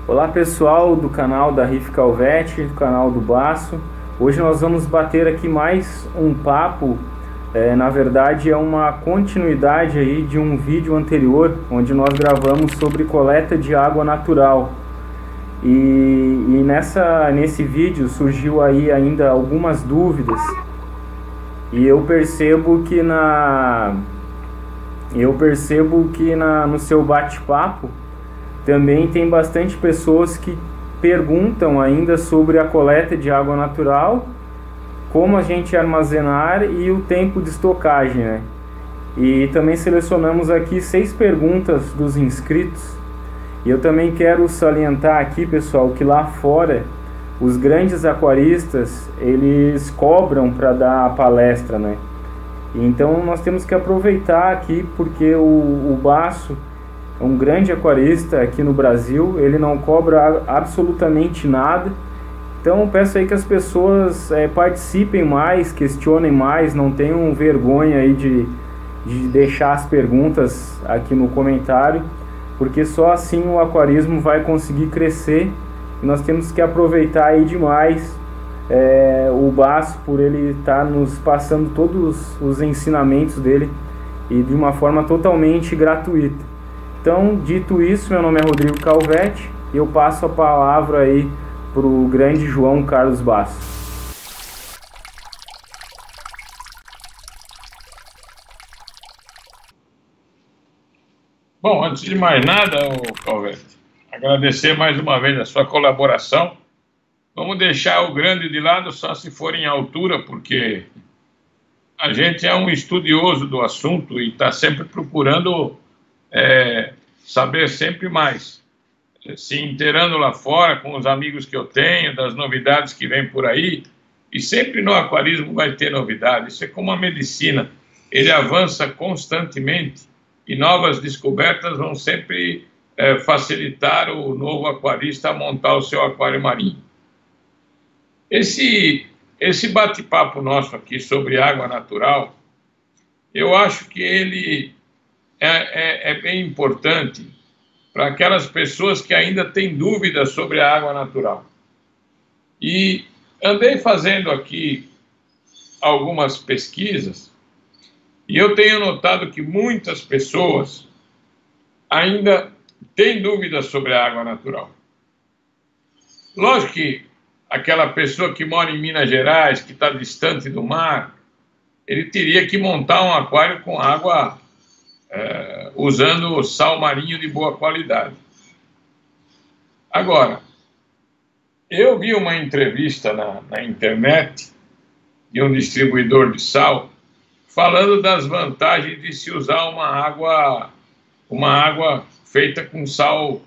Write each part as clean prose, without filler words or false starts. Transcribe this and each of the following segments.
Olá pessoal do canal da Riff Calvete, do canal do Baço. Hoje nós vamos bater aqui mais um papo, na verdade é uma continuidade aí de um vídeo anterior, onde nós gravamos sobre coleta de água natural. E nesse vídeo surgiu aí ainda algumas dúvidas, e eu percebo que no seu bate-papo também tem bastante pessoas que perguntam ainda sobre a coleta de água natural, como a gente armazenar e o tempo de estocagem, né? E também selecionamos aqui 6 perguntas dos inscritos. E eu também quero salientar aqui, pessoal, que lá fora os grandes aquaristas, eles cobram para dar a palestra, né? Então nós temos que aproveitar aqui, porque o Baço é um grande aquarista aqui no Brasil, ele não cobra absolutamente nada. Então peço aí que as pessoas participem mais, questionem mais, não tenham vergonha aí de deixar as perguntas aqui no comentário, porque só assim o aquarismo vai conseguir crescer. E nós temos que aproveitar aí demais o Baço, por ele estar nos passando todos os ensinamentos dele e de uma forma totalmente gratuita. Então, dito isso, meu nome é Rodrigo Calvete e eu passo a palavra aí para o grande João Carlos Baço. Bom, antes de mais nada, Calvete, agradecer mais uma vez a sua colaboração. Vamos deixar o grande de lado só se for em altura, porque a gente é um estudioso do assunto e está sempre procurando saber sempre mais, se inteirando lá fora com os amigos que eu tenho, das novidades que vem por aí, e sempre no aquarismo vai ter novidade. Isso é como a medicina, ele avança constantemente e novas descobertas vão sempre facilitar o novo aquarista a montar o seu aquário marinho. Esse bate-papo nosso aqui sobre água natural, eu acho que ele é bem importante para aquelas pessoas que ainda têm dúvidas sobre a água natural. E andei fazendo aqui algumas pesquisas e eu tenho notado que muitas pessoas ainda têm dúvidas sobre a água natural. Lógico que aquela pessoa que mora em Minas Gerais, que está distante do mar, ele teria que montar um aquário com água usando sal marinho de boa qualidade. Agora, eu vi uma entrevista na internet de um distribuidor de sal falando das vantagens de se usar uma água feita com sal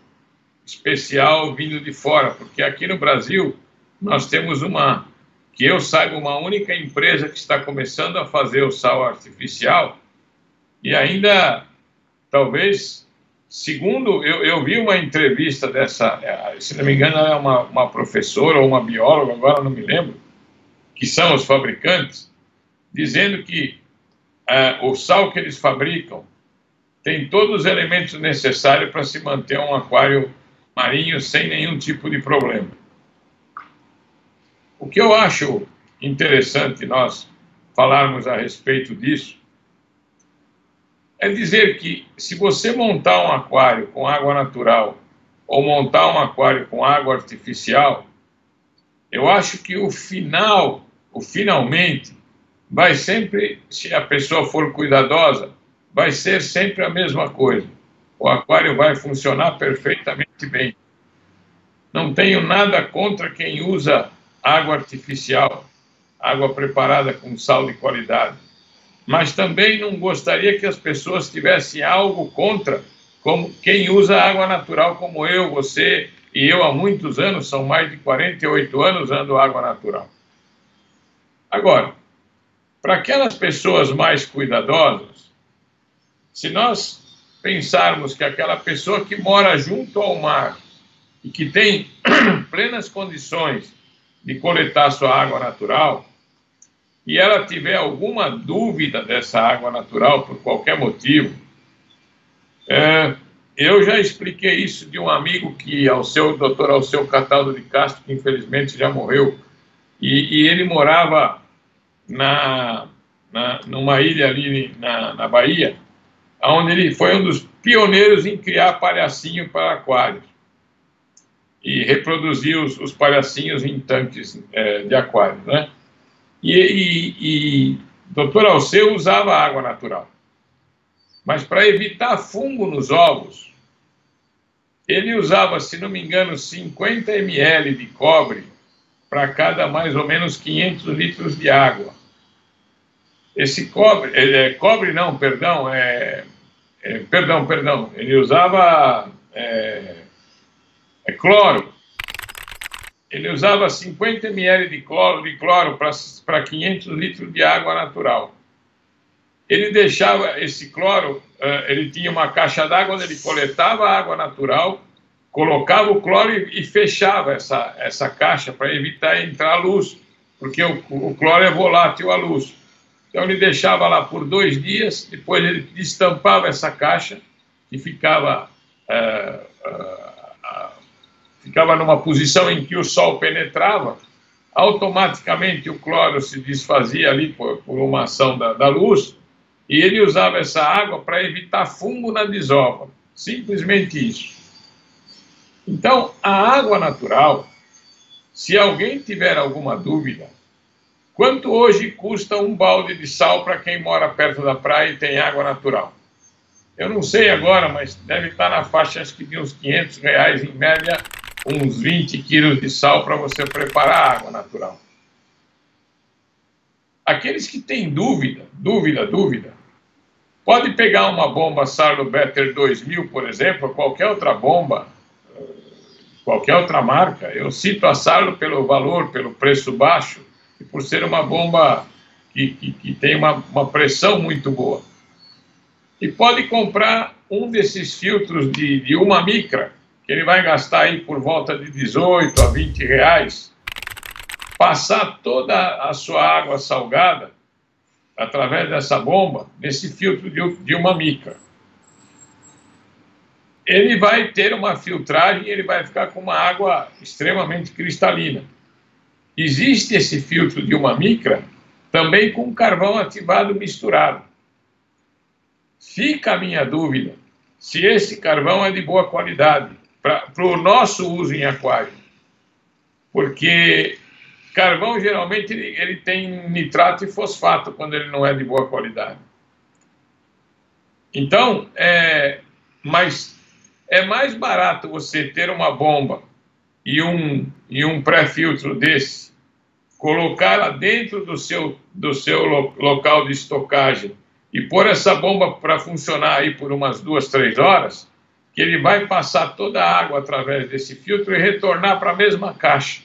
especial vindo de fora, porque aqui no Brasil nós temos que eu saiba, uma única empresa que está começando a fazer o sal artificial. E ainda, talvez, segundo, eu vi uma entrevista dessa, se não me engano, ela é uma professora ou uma bióloga, agora não me lembro, que são os fabricantes, dizendo que o sal que eles fabricam tem todos os elementos necessários para se manter um aquário marinho sem nenhum tipo de problema. O que eu acho interessante nós falarmos a respeito disso é dizer que, se você montar um aquário com água natural ou montar um aquário com água artificial, eu acho que o finalmente, vai sempre, se a pessoa for cuidadosa, vai ser sempre a mesma coisa. O aquário vai funcionar perfeitamente bem. Não tenho nada contra quem usa água artificial, água preparada com sal de qualidade. Mas também não gostaria que as pessoas tivessem algo contra como quem usa água natural, como eu, você e eu há muitos anos, são mais de 48 anos usando água natural. Agora, para aquelas pessoas mais cuidadosas, se nós pensarmos que aquela pessoa que mora junto ao mar e que tem plenas condições de coletar sua água natural, e ela tiver alguma dúvida dessa água natural por qualquer motivo, eu já expliquei isso de um amigo que, doutor Alceu Cataldo de Castro, que infelizmente já morreu, e ele morava numa ilha ali na Bahia, onde ele foi um dos pioneiros em criar palhacinho para aquários e reproduzir os palhacinhos em tanques de aquário, né? E Dr. Alceu usava água natural, mas para evitar fungo nos ovos, ele usava, se não me engano, 50 ml de cobre para cada mais ou menos 500 litros de água. Esse cobre, perdão, ele usava cloro. Ele usava 50 ml de cloro para 500 litros de água natural. Ele deixava esse cloro, ele tinha uma caixa d'água onde ele coletava a água natural, colocava o cloro e fechava essa caixa para evitar entrar luz, porque o cloro é volátil à luz. Então ele deixava lá por 2 dias, depois ele destampava essa caixa, que ficava numa posição em que o sol penetrava, automaticamente o cloro se desfazia ali por uma ação da luz, e ele usava essa água para evitar fungo na desova. Simplesmente isso. Então, a água natural, se alguém tiver alguma dúvida, quanto hoje custa um balde de sal para quem mora perto da praia e tem água natural? Eu não sei agora, mas deve estar na faixa, acho que de uns R$500 em média, uns 20 quilos de sal para você preparar água natural. Aqueles que têm dúvida, pode pegar uma bomba Sarlo Better 2000, por exemplo, ou qualquer outra bomba, qualquer outra marca. Eu cito a Sarlo pelo valor, pelo preço baixo, e por ser uma bomba que tem uma pressão muito boa. E pode comprar um desses filtros de 1 micra, que ele vai gastar aí por volta de R$18 a R$20, passar toda a sua água salgada através dessa bomba, nesse filtro de 1 micra. Ele vai ter uma filtragem e ele vai ficar com uma água extremamente cristalina. Existe esse filtro de 1 micra também com carvão ativado misturado. Fica a minha dúvida se esse carvão é de boa qualidade para o nosso uso em aquário. Porque carvão, geralmente, ele tem nitrato e fosfato quando ele não é de boa qualidade. Então, mas é mais barato você ter uma bomba e um pré-filtro desse, colocar lá dentro do seu local de estocagem e pôr essa bomba para funcionar aí por umas 2, 3 horas, que ele vai passar toda a água através desse filtro e retornar para a mesma caixa.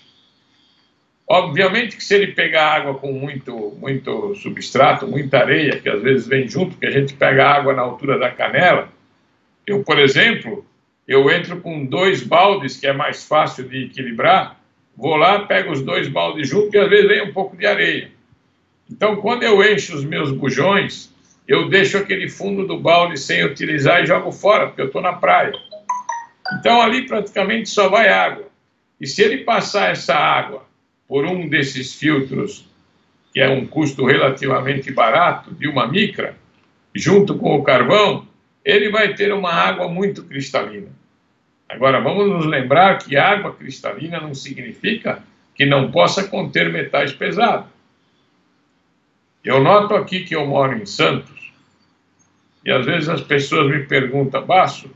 Obviamente que se ele pegar água com muito substrato, muita areia, que às vezes vem junto, que a gente pega água na altura da canela, eu, por exemplo, eu entro com 2 baldes, que é mais fácil de equilibrar, vou lá, pego os 2 baldes juntos, e às vezes vem um pouco de areia. Então, quando eu encho os meus bujões, eu deixo aquele fundo do balde sem utilizar e jogo fora, porque eu estou na praia. Então, ali praticamente só vai água. E se ele passar essa água por um desses filtros, que é um custo relativamente barato, de 1 micra, junto com o carvão, ele vai ter uma água muito cristalina. Agora, vamos nos lembrar que água cristalina não significa que não possa conter metais pesados. Eu noto aqui que eu moro em Santos, e às vezes as pessoas me perguntam: Basso,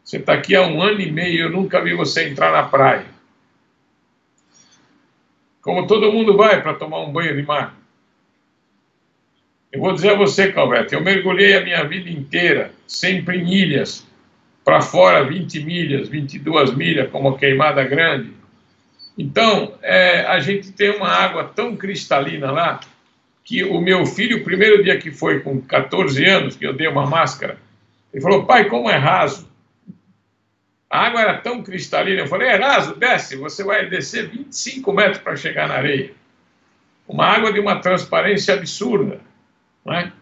você está aqui há 1 ano e meio, eu nunca vi você entrar na praia. Como todo mundo vai para tomar um banho de mar. Eu vou dizer a você, Calvete, eu mergulhei a minha vida inteira, sempre em ilhas, para fora 20 milhas, 22 milhas, como a Queimada Grande. Então, a gente tem uma água tão cristalina lá, que o meu filho, o primeiro dia que foi, com 14 anos, que eu dei uma máscara, ele falou: pai, como é raso? A água era tão cristalina, eu falei: é raso, desce, você vai descer 25 metros para chegar na areia. Uma água de uma transparência absurda, não é?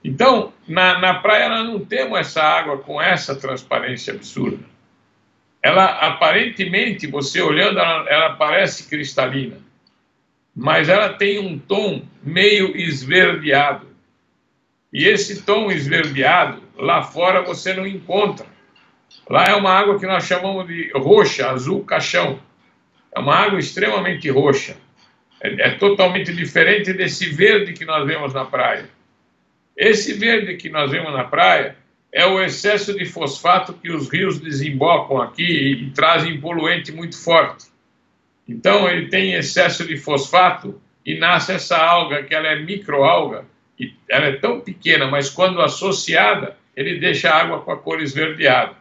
Então, na praia nós não temos essa água com essa transparência absurda. Ela, aparentemente, você olhando, ela parece cristalina, mas ela tem um tom meio esverdeado. E esse tom esverdeado, lá fora você não encontra. Lá é uma água que nós chamamos de roxa, azul caixão. É uma água extremamente roxa. É totalmente diferente desse verde que nós vemos na praia. Esse verde que nós vemos na praia é o excesso de fosfato que os rios desembocam aqui e trazem poluente muito forte. Então ele tem excesso de fosfato e nasce essa alga, que ela é microalga, e ela é tão pequena, mas quando associada, ele deixa a água com a cor esverdeada.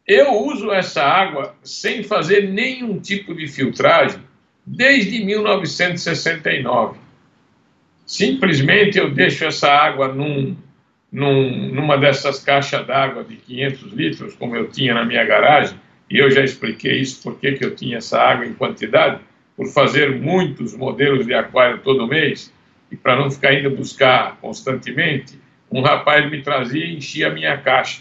Eu uso essa água sem fazer nenhum tipo de filtragem desde 1969. Simplesmente eu deixo essa água numa dessas caixas d'água de 500 litros, como eu tinha na minha garagem, e eu já expliquei isso, porque que eu tinha essa água em quantidade, por fazer muitos modelos de aquário todo mês, e para não ficar indo buscar constantemente, um rapaz me trazia e enchia a minha caixa.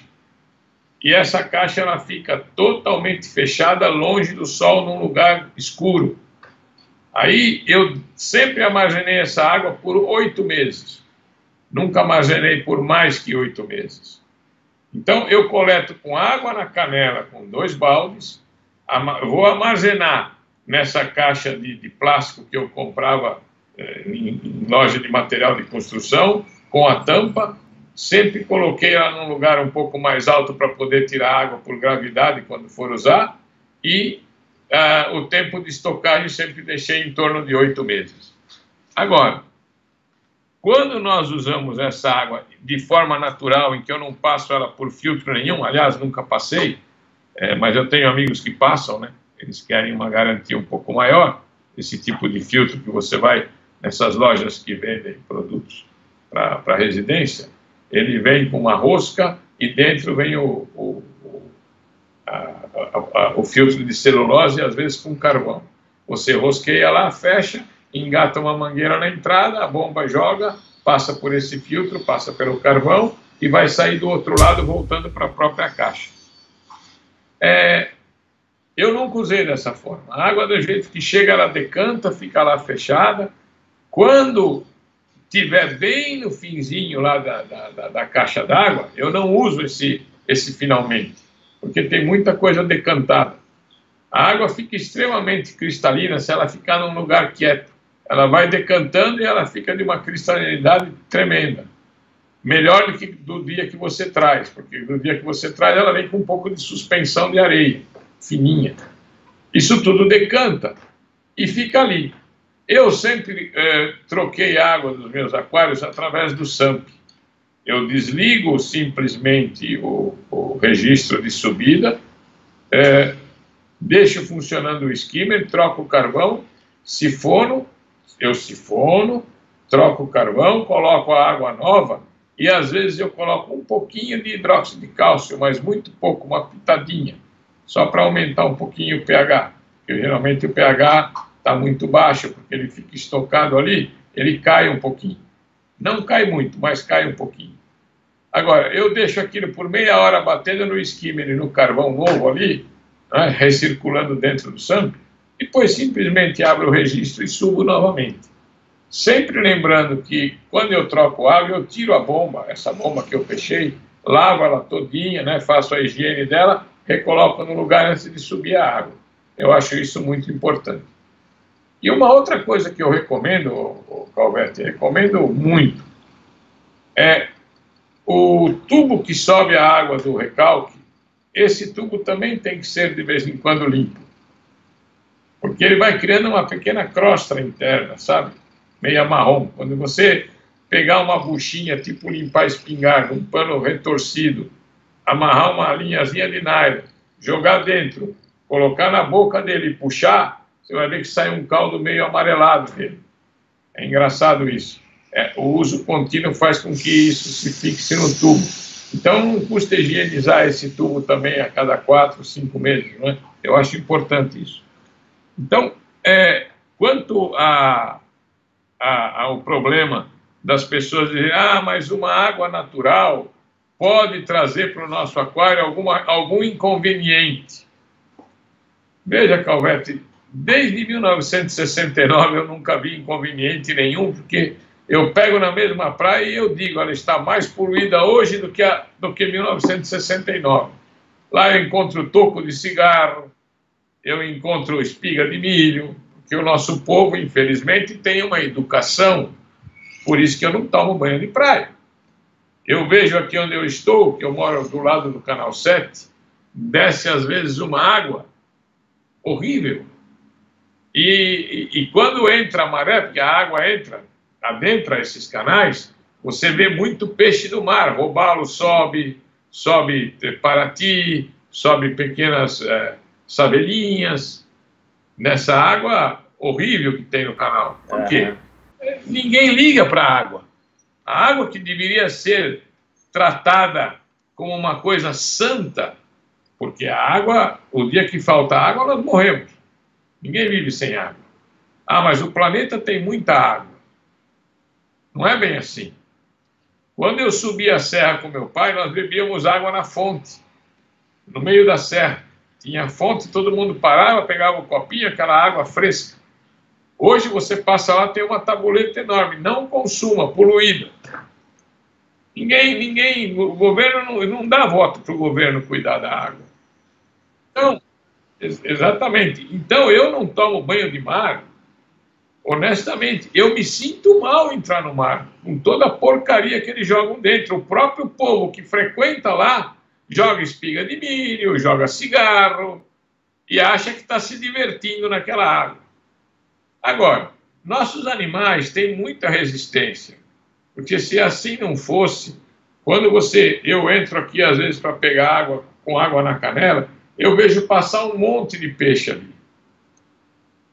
E essa caixa ela fica totalmente fechada, longe do sol, num lugar escuro. Aí eu sempre armazenei essa água por 8 meses. Nunca armazenei por mais que 8 meses. Então eu coleto com água na canela, com 2 baldes, vou armazenar nessa caixa de plástico que eu comprava em loja de material de construção, com a tampa. Sempre coloquei ela num lugar um pouco mais alto para poder tirar água por gravidade quando for usar, e o tempo de estocagem sempre deixei em torno de 8 meses. Agora, quando nós usamos essa água de forma natural, em que eu não passo ela por filtro nenhum, aliás, nunca passei, mas eu tenho amigos que passam, né? Eles querem uma garantia um pouco maior, esse tipo de filtro que você vai nessas lojas que vendem produtos para residência, ele vem com uma rosca e dentro vem o filtro de celulose, às vezes com carvão. Você rosqueia lá, fecha, engata uma mangueira na entrada, a bomba joga, passa por esse filtro, passa pelo carvão e vai sair do outro lado voltando para a própria caixa. Eu nunca usei dessa forma. A água do jeito que chega, ela decanta, fica lá fechada. Quando tiver bem no finzinho lá da caixa d'água, eu não uso esse finalmente, porque tem muita coisa decantada. A água fica extremamente cristalina se ela ficar num lugar quieto. Ela vai decantando e ela fica de uma cristalinidade tremenda. Melhor do que do dia que você traz, porque do dia que você traz ela vem com um pouco de suspensão de areia, fininha. Isso tudo decanta e fica ali. Eu sempre troquei a água dos meus aquários através do SAMP. Eu desligo simplesmente o registro de subida, deixo funcionando o skimmer, troco o carvão, eu sifono, troco o carvão, coloco a água nova e às vezes eu coloco um pouquinho de hidróxido de cálcio, mas muito pouco, uma pitadinha, só para aumentar um pouquinho o pH, porque geralmente o pH está muito baixo, porque ele fica estocado ali, ele cai um pouquinho. Não cai muito, mas cai um pouquinho. Agora, eu deixo aquilo por meia hora batendo no skimmer e no carvão novo ali, né, recirculando dentro do SAMP, depois simplesmente abro o registro e subo novamente. Sempre lembrando que quando eu troco água, eu tiro a bomba, essa bomba que eu fechei, lavo ela todinha, né, faço a higiene dela, recoloco no lugar antes de subir a água. Eu acho isso muito importante. E uma outra coisa que eu recomendo, Calvete, recomendo muito, é o tubo que sobe a água do recalque. Esse tubo também tem que ser de vez em quando limpo, porque ele vai criando uma pequena crosta interna, sabe? Meia marrom. Quando você pegar uma buchinha, tipo limpar espingarda, um pano retorcido, amarrar uma linhazinha de nylon, jogar dentro, colocar na boca dele e puxar, você vai ver que sai um caldo meio amarelado dele. É engraçado isso. O uso contínuo faz com que isso se fixe no tubo. Então não custa higienizar esse tubo também a cada 4, 5 meses, né? Eu acho importante isso. Então, quanto ao problema das pessoas dizerem, ah, mas uma água natural pode trazer para o nosso aquário algum inconveniente. Veja, Calvete, desde 1969 eu nunca vi inconveniente nenhum, porque eu pego na mesma praia e eu digo, ela está mais poluída hoje do que 1969. Lá eu encontro toco de cigarro, eu encontro espiga de milho, porque o nosso povo, infelizmente, tem uma educação, por isso que eu não tomo banho de praia. Eu vejo aqui onde eu estou, que eu moro do lado do Canal 7, desce às vezes uma água horrível. E quando entra a maré, porque a água adentra esses canais, você vê muito peixe do mar, robalo sobe parati, sobe pequenas sabelinhas, nessa água horrível que tem no canal. Por quê? Ninguém liga para a água. A água que deveria ser tratada como uma coisa santa, porque a água, o dia que falta água, nós morremos. Ninguém vive sem água. Ah, mas o planeta tem muita água. Não é bem assim. Quando eu subi a serra com meu pai, nós bebíamos água na fonte, no meio da serra. Tinha fonte, todo mundo parava, pegava um copinho, aquela água fresca. Hoje você passa lá, tem uma tabuleta enorme, não consuma, poluída. O governo não dá voto para o governo cuidar da água. Então, exatamente. Então, eu não tomo banho de mar, honestamente. Eu me sinto mal entrar no mar, com toda a porcaria que eles jogam dentro. O próprio povo que frequenta lá, joga espiga de milho, joga cigarro, e acha que está se divertindo naquela água. Agora, nossos animais têm muita resistência, porque se assim não fosse, quando eu entro aqui às vezes para pegar água, com água na canela, eu vejo passar um monte de peixe ali.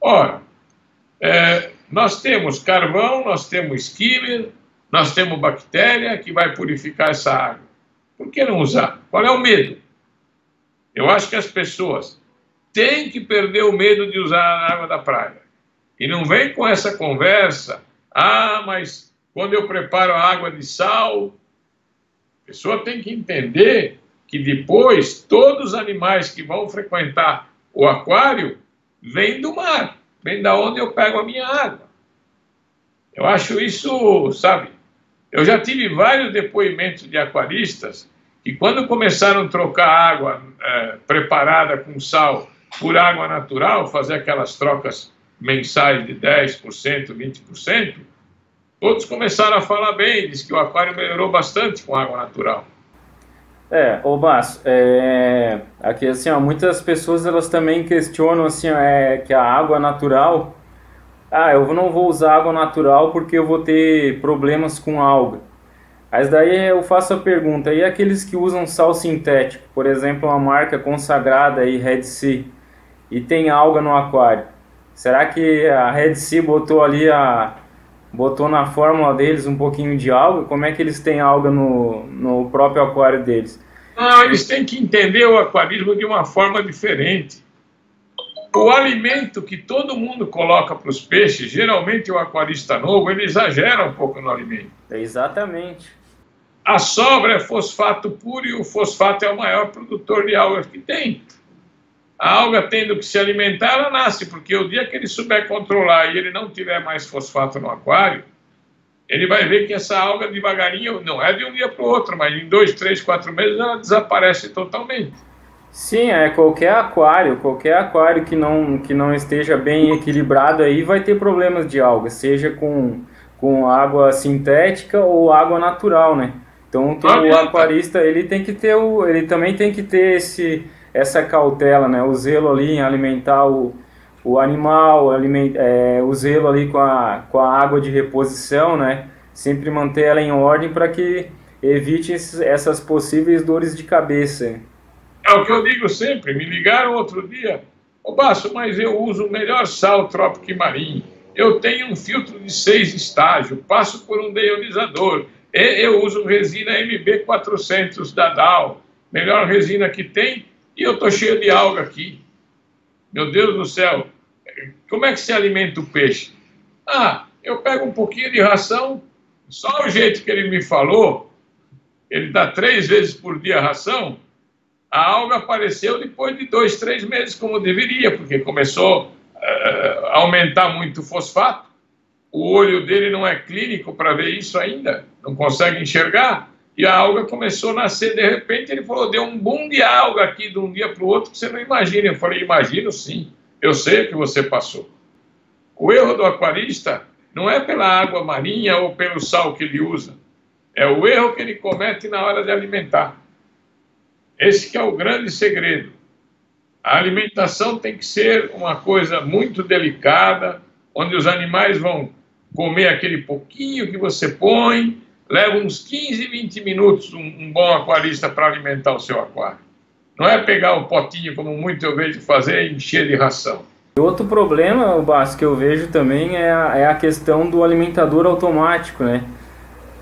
Ora, nós temos carvão, nós temos skimmer, nós temos bactéria que vai purificar essa água. Por que não usar? Qual é o medo? Eu acho que as pessoas têm que perder o medo de usar a água da praia. E não vem com essa conversa, mas quando eu preparo a água de sal, a pessoa tem que entender que depois todos os animais que vão frequentar o aquário vêm do mar, vêm da onde eu pego a minha água. Eu acho isso, sabe? Eu já tive vários depoimentos de aquaristas que quando começaram a trocar água preparada com sal por água natural, fazer aquelas trocas mensais de 10%, 20%, todos começaram a falar bem, diz que o aquário melhorou bastante com água natural. Ô Basso, aqui assim, muitas pessoas elas também questionam assim, que a água natural, eu não vou usar água natural porque eu vou ter problemas com alga. Mas daí eu faço a pergunta, e aqueles que usam sal sintético, por exemplo, uma marca consagrada aí, Red Sea, e tem alga no aquário, será que a Red Sea botou na fórmula deles um pouquinho de alga? Como é que eles têm alga no próprio aquário deles? Não, eles têm que entender o aquarismo de uma forma diferente. O alimento que todo mundo coloca para os peixes, geralmente o aquarista novo, ele exagera um pouco no alimento. Exatamente. A sobra é fosfato puro e o fosfato é o maior produtor de algas que tem. A alga tendo que se alimentar, ela nasce, porque o dia que ele souber controlar e ele não tiver mais fosfato no aquário, ele vai ver que essa alga devagarinho, não é de um dia para o outro, mas em 2, 3, 4 meses ela desaparece totalmente. Sim, qualquer aquário que não esteja bem equilibrado aí vai ter problemas de alga, seja com água sintética ou água natural, né? Então o aquarista ele também tem que ter essa cautela, né? O zelo ali em alimentar o animal, o zelo ali com a água de reposição, né? Sempre manter ela em ordem para que evite essas possíveis dores de cabeça. É o que eu digo sempre. Me ligaram outro dia, Basso, mas eu uso o melhor sal Tropic Marim. Eu tenho um filtro de 6 estágios, passo por um deionizador. Eu uso resina MB400 da Dow, melhor resina que tem, e eu estou cheio de alga aqui. Meu Deus do céu, como é que se alimenta o peixe? Eu pego um pouquinho de ração, Só o jeito que ele me falou, ele dá 3 vezes por dia a ração, a alga apareceu depois de 2, 3 meses, como deveria, porque começou a aumentar muito o fosfato. O olho dele não é clínico para ver isso ainda, não consegue enxergar, e a alga começou a nascer. De repente ele falou, deu um boom de alga aqui de um dia para o outro que você não imagina. Eu falei, imagino sim, eu sei o que você passou. O erro do aquarista não é pela água marinha ou pelo sal que ele usa, é o erro que ele comete na hora de alimentar. Esse que é o grande segredo. A alimentação tem que ser uma coisa muito delicada, onde os animais vão comer aquele pouquinho que você põe, leva uns 15, 20 minutos um bom aquarista para alimentar o seu aquário. Não é pegar o potinho, como muito eu vejo fazer, e encher de ração. Outro problema, Basso, que eu vejo também é a questão do alimentador automático, né?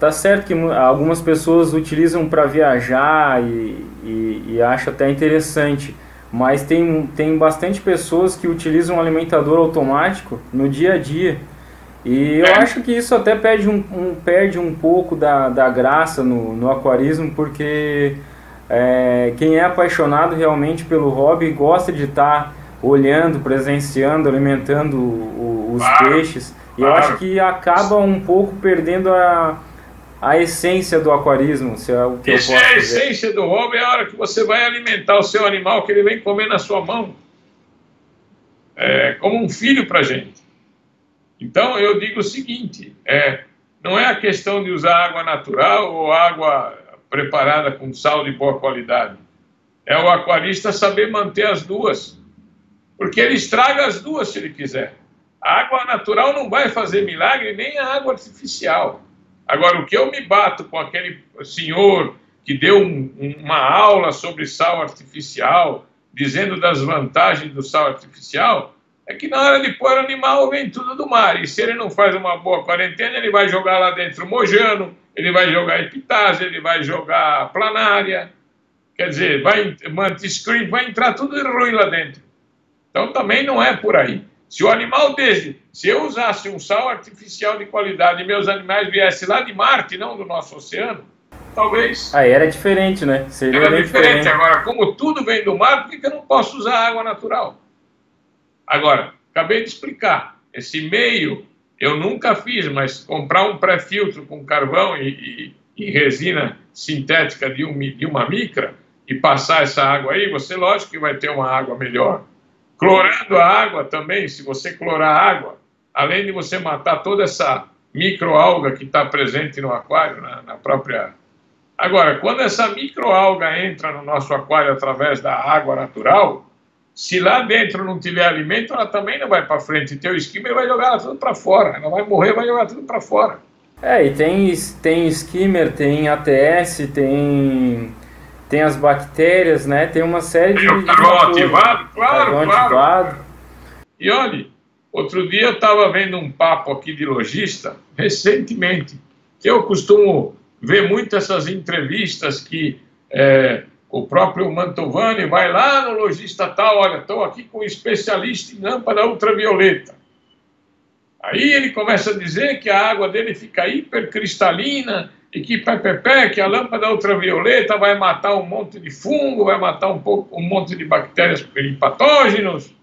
Tá certo que algumas pessoas utilizam para viajar e acho até interessante, mas tem bastante pessoas que utilizam um alimentador automático no dia a dia. E eu acho que isso até perde um pouco da graça no aquarismo, porque quem é apaixonado realmente pelo hobby gosta de estar olhando, presenciando, alimentando os peixes. E eu acho que acaba um pouco perdendo a essência do aquarismo, se é o que Isso eu posso é a dizer. essência do hobby, é a hora que você vai alimentar o seu animal, que ele vem comer na sua mão. É como um filho para a gente. Então, eu digo o seguinte, não é a questão de usar água natural ou água preparada com sal de boa qualidade. É o aquarista saber manter as duas, porque ele estraga as duas se ele quiser. A água natural não vai fazer milagre, nem a água artificial. Agora, o que eu me bato com aquele senhor que deu uma aula sobre sal artificial, dizendo das vantagens do sal artificial, é que na hora de pôr o animal vem tudo do mar. E se ele não faz uma boa quarentena, ele vai jogar lá dentro mojano, ele vai jogar epitásia, ele vai jogar planária, quer dizer, mantiscreen, vai entrar tudo de ruim lá dentro. Então também não é por aí. Se o animal se eu usasse um sal artificial de qualidade e meus animais viessem lá de Marte, não do nosso oceano, talvez... Aí era diferente, né? Seria era diferente. Agora, como tudo vem do mar, por que eu não posso usar água natural? Agora, acabei de explicar, esse meio eu nunca fiz, mas comprar um pré-filtro com carvão e resina sintética de uma micra e passar essa água aí, você lógico que vai ter uma água melhor. Clorando a água também, se você clorar a água, além de você matar toda essa microalga que está presente no aquário, na própria... Agora, quando essa microalga entra no nosso aquário através da água natural, se lá dentro não tiver alimento, ela também não vai para frente. Teu skimmer vai jogar ela tudo para fora. Ela vai morrer, vai jogar tudo para fora. E tem skimmer, tem ATS, tem as bactérias, né? Tem uma série de... Tem o carvão ativado? Claro, carvão claro. ativado. E olha, outro dia eu estava vendo um papo aqui de lojista, recentemente, que eu costumo ver muito essas entrevistas que o próprio Mantovani vai lá no lojista tal, olha, estou aqui com um especialista em lâmpada ultravioleta. Aí ele começa a dizer que a água dele fica hipercristalina e que que a lâmpada ultravioleta vai matar um monte de fungo, vai matar um monte de bactérias e patógenos.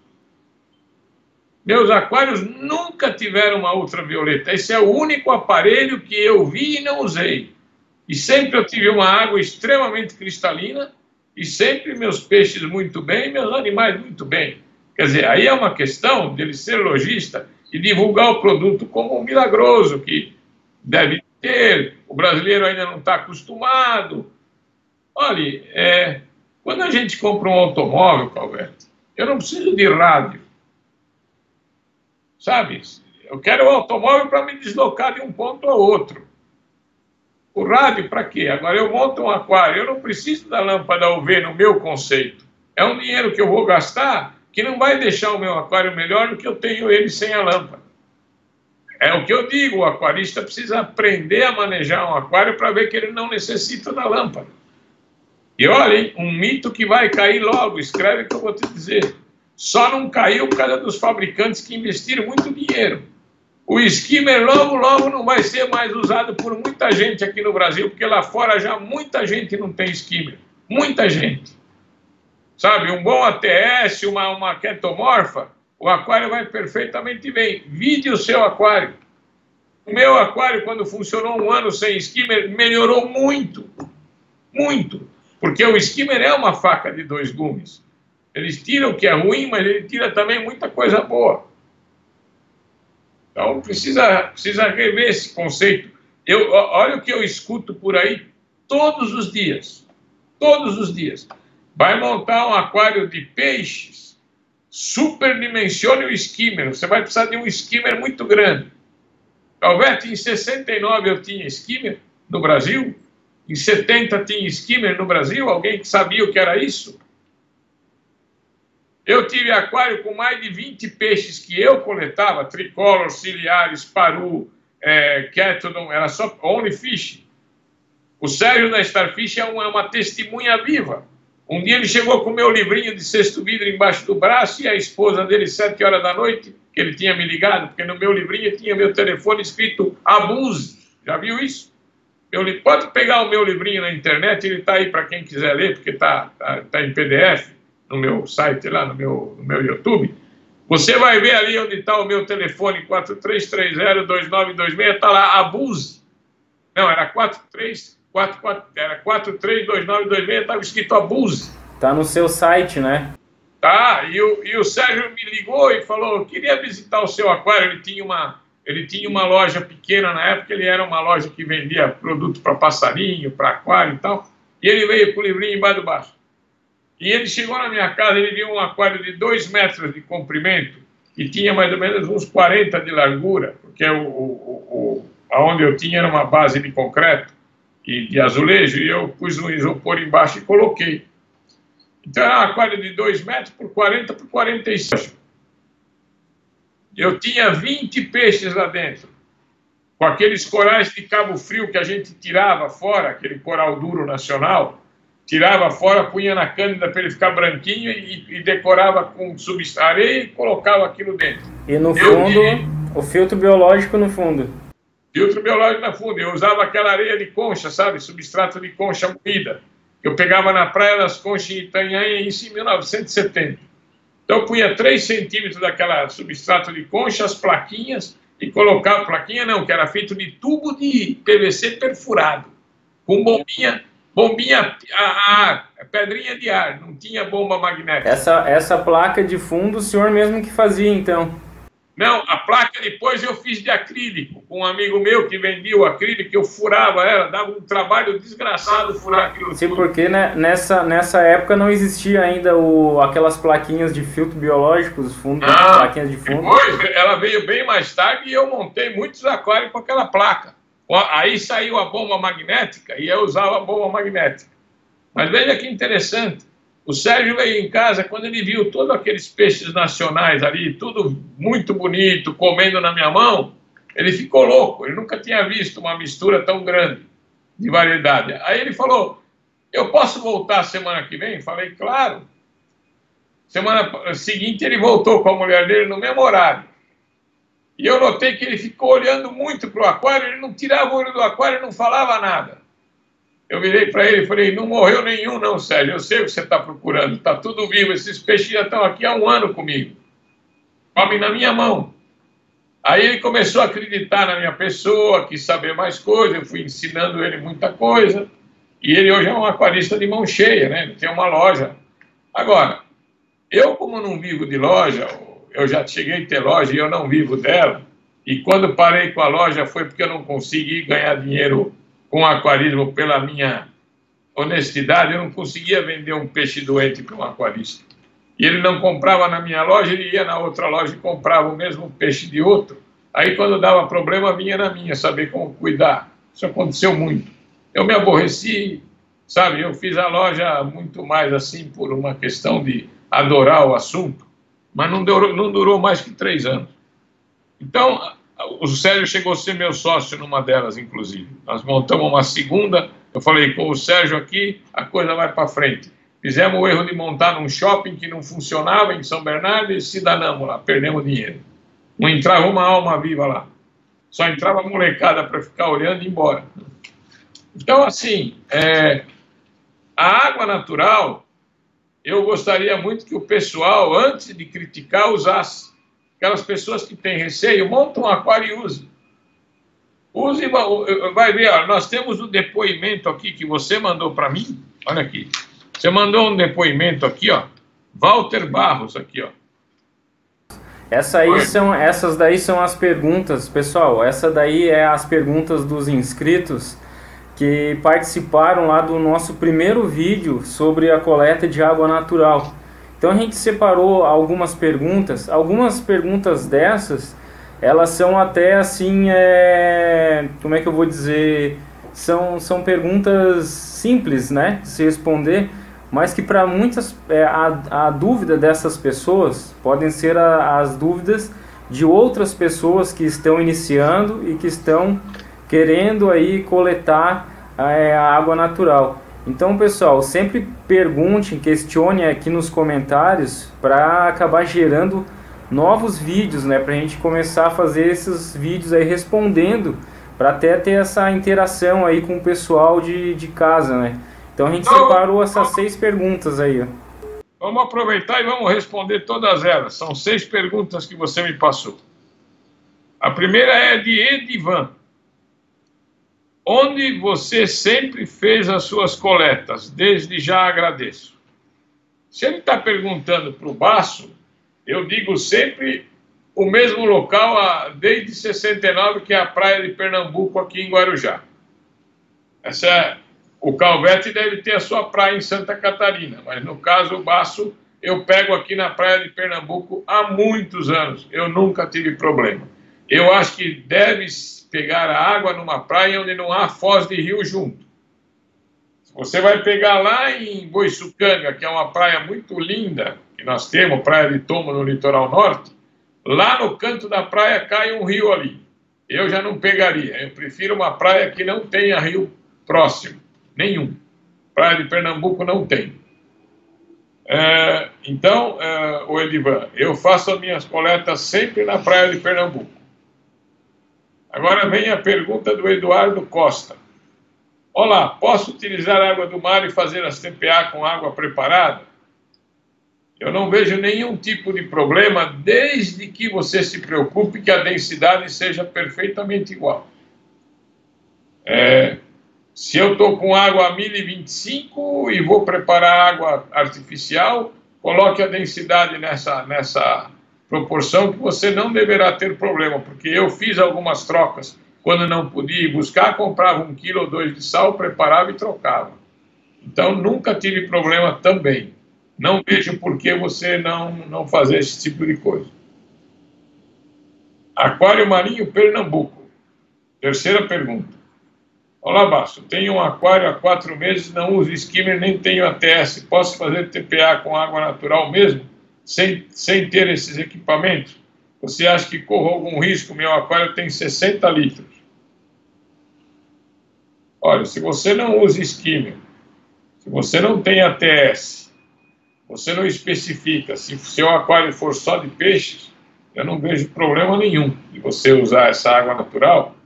Meus aquários nunca tiveram uma ultravioleta. Esse é o único aparelho que eu vi e não usei. E sempre eu tive uma água extremamente cristalina e sempre meus peixes muito bem e meus animais muito bem. Quer dizer, aí é uma questão dele ser lojista e divulgar o produto como um milagroso que deve ter. O brasileiro ainda não está acostumado. Olha, quando a gente compra um automóvel, Calberto, eu não preciso de rádio. Sabe? Eu quero um automóvel para me deslocar de um ponto a outro. O rádio para quê? Agora eu monto um aquário, eu não preciso da lâmpada UV no meu conceito. É um dinheiro que eu vou gastar que não vai deixar o meu aquário melhor do que eu tenho ele sem a lâmpada. É o que eu digo, o aquarista precisa aprender a manejar um aquário para ver que ele não necessita da lâmpada. E olha, hein, um mito que vai cair logo, escreve que eu vou te dizer. Só não caiu por causa dos fabricantes que investiram muito dinheiro. O skimmer logo, logo não vai ser mais usado por muita gente aqui no Brasil, porque lá fora já muita gente não tem skimmer. Muita gente. Sabe, um bom ATS, uma ketomorfa, o aquário vai perfeitamente bem. Vide o seu aquário. O meu aquário, quando funcionou um ano sem skimmer, melhorou muito. Muito. Porque o skimmer é uma faca de dois gumes. Eles tiram o que é ruim, mas ele tira também muita coisa boa. Então, precisa rever esse conceito. Olha o que eu escuto por aí todos os dias. Todos os dias. Vai montar um aquário de peixes, superdimensione o skimmer. Você vai precisar de um skimmer muito grande. Alberto, em 69 eu tinha skimmer no Brasil. Em 70 tinha skimmer no Brasil. Alguém que sabia o que era isso? Eu tive aquário com mais de 20 peixes que eu coletava, tricolor, ciliares, paru, Catodon, era só only fish. O Sérgio da Starfish é uma testemunha viva. Um dia ele chegou com o meu livrinho de sexto vidro embaixo do braço e a esposa dele, 7 horas da noite, que ele tinha me ligado, porque no meu livrinho tinha meu telefone escrito Abuse. Já viu isso? Pode pegar o meu livrinho na internet, ele está aí para quem quiser ler, porque tá em PDF. No meu site lá, no meu YouTube, você vai ver ali onde está o meu telefone, 4330-2926, está lá, Abuse. Não, era 432926, estava escrito Abuse. Está no seu site, né? Tá, e o Sérgio me ligou e falou, eu queria visitar o seu aquário, ele tinha uma loja pequena na época, ele era uma loja que vendia produto para passarinho, para aquário e tal, e ele veio com o livrinho embaixo do braço. E ele chegou na minha casa, ele viu um aquário de 2 metros de comprimento e tinha mais ou menos uns 40 de largura, porque aonde eu tinha era uma base de concreto e de azulejo, e eu pus um isopor embaixo e coloquei. Então era um aquário de 2 metros por 40 por 45. Eu tinha 20 peixes lá dentro, com aqueles corais de Cabo Frio que a gente tirava fora, aquele coral duro nacional, tirava fora, punha na cândida para ele ficar branquinho e decorava com areia e colocava aquilo dentro. E no fundo, o filtro biológico no fundo. Filtro biológico no fundo. Eu usava aquela areia de concha, sabe? Substrato de concha moída. Eu pegava na Praia das Conchas em Itanhaém, isso em 1970. Então eu punha 3 centímetros daquela substrato de concha, as plaquinhas, e colocava, plaquinha não, que era feito de tubo de PVC perfurado, com bombinha a ar, pedrinha de ar, não tinha bomba magnética. Essa placa de fundo o senhor mesmo que fazia, então? Não, a placa depois eu fiz de acrílico, com um amigo meu que vendia o acrílico, eu furava ela, dava um trabalho desgraçado furar aquilo. Sim, porque né, nessa época não existia ainda aquelas plaquinhas de filtro biológico, os fundos, plaquinhas de fundo. Depois, ela veio bem mais tarde e eu montei muitos aquários com aquela placa. Aí saiu a bomba magnética e eu usava a bomba magnética. Mas veja que interessante. O Sérgio veio em casa, quando ele viu todos aqueles peixes nacionais ali, tudo muito bonito, comendo na minha mão, ele ficou louco. Ele nunca tinha visto uma mistura tão grande de variedade. Aí ele falou, eu posso voltar semana que vem? Falei, claro. Semana seguinte ele voltou com a mulher dele no mesmo horário. E eu notei que ele ficou olhando muito para o aquário, ele não tirava o olho do aquário e não falava nada. Eu virei para ele e falei, não morreu nenhum não, Sérgio, eu sei o que você está procurando, está tudo vivo, esses peixes já estão aqui há 1 ano comigo. Comem na minha mão. Aí ele começou a acreditar na minha pessoa, quis saber mais coisas, eu fui ensinando ele muita coisa, e ele hoje é um aquarista de mão cheia, né? Ele tem uma loja. Agora, eu como não vivo de loja, eu já cheguei a ter loja e eu não vivo dela, e quando parei com a loja foi porque eu não consegui ganhar dinheiro com aquarismo pela minha honestidade, eu não conseguia vender um peixe doente para um aquarista. E ele não comprava na minha loja, ele ia na outra loja e comprava o mesmo peixe de outro. Aí quando dava problema, vinha na minha, saber como cuidar. Isso aconteceu muito. Eu me aborreci, sabe, eu fiz a loja muito mais assim por uma questão de adorar o assunto, mas não durou mais que 3 anos. Então, o Sérgio chegou a ser meu sócio numa delas, inclusive. Nós montamos uma segunda, eu falei, com o Sérgio aqui, a coisa vai para frente. Fizemos o erro de montar num shopping que não funcionava em São Bernardo e se danamos lá, perdemos dinheiro. Não entrava uma alma viva lá. Só entrava a molecada para ficar olhando e ir embora. Então, assim, a água natural, eu gostaria muito que o pessoal, antes de criticar, usasse. Aquelas pessoas que têm receio, montam um aquário e use. Use, vai ver, ó, nós temos um depoimento aqui que você mandou para mim. Olha aqui. Você mandou um depoimento aqui, ó. Walter Barros, aqui, ó. Essas daí são as perguntas, pessoal. Essa daí é as perguntas dos inscritos que participaram lá do nosso primeiro vídeo sobre a coleta de água natural. Então a gente separou algumas perguntas dessas, elas são até assim, como é que eu vou dizer, são perguntas simples, né, de se responder, mas que para muitas, a dúvida dessas pessoas podem ser as dúvidas de outras pessoas que estão iniciando e que estão querendo aí coletar a água natural. Então, pessoal, sempre pergunte, questione aqui nos comentários para acabar gerando novos vídeos, né, para a gente começar a fazer esses vídeos aí respondendo, para até ter essa interação aí com o pessoal de casa, né. Então a gente separou essas 6 perguntas aí, ó. Vamos aproveitar e vamos responder todas elas. São 6 perguntas que você me passou. A primeira é de Edivan. Onde você sempre fez as suas coletas? Desde já agradeço. Se ele está perguntando para o Baço, eu digo sempre o mesmo local desde 69, que é a praia de Pernambuco, aqui em Guarujá. O Calvete deve ter a sua praia em Santa Catarina, mas no caso o Baço, eu pego aqui na praia de Pernambuco há muitos anos. Eu nunca tive problema. Eu acho que deve pegar a água numa praia onde não há foz de rio junto. Você vai pegar lá em Boiçucanga, que é uma praia muito linda, que nós temos, Praia de Tombo no litoral norte, lá no canto da praia cai um rio ali. Eu já não pegaria, eu prefiro uma praia que não tenha rio próximo, nenhum. Praia de Pernambuco não tem. Então, o Edivan, eu faço as minhas coletas sempre na praia de Pernambuco. Agora vem a pergunta do Eduardo Costa. Olá, posso utilizar água do mar e fazer as TPA com água preparada? Eu não vejo nenhum tipo de problema, desde que você se preocupe que a densidade seja perfeitamente igual. Se eu estou com água a 1025 e vou preparar água artificial, coloque a densidade nessa proporção que você não deverá ter problema, porque eu fiz algumas trocas quando não podia ir buscar, comprava 1 quilo ou 2 de sal, preparava e trocava. Então nunca tive problema também. Não vejo por que você não fazer esse tipo de coisa. Aquário Marinho Pernambuco. Terceira pergunta. Olá, Baço. Tenho um aquário há 4 meses, não uso skimmer, nem tenho ATS. Posso fazer TPA com água natural mesmo, sem ter esses equipamentos? Você acha que corro algum risco? Meu aquário tem 60 litros. Olha, se você não usa skimmer, se você não tem ATS, você não especifica, se seu aquário for só de peixes, eu não vejo problema nenhum de você usar essa água natural,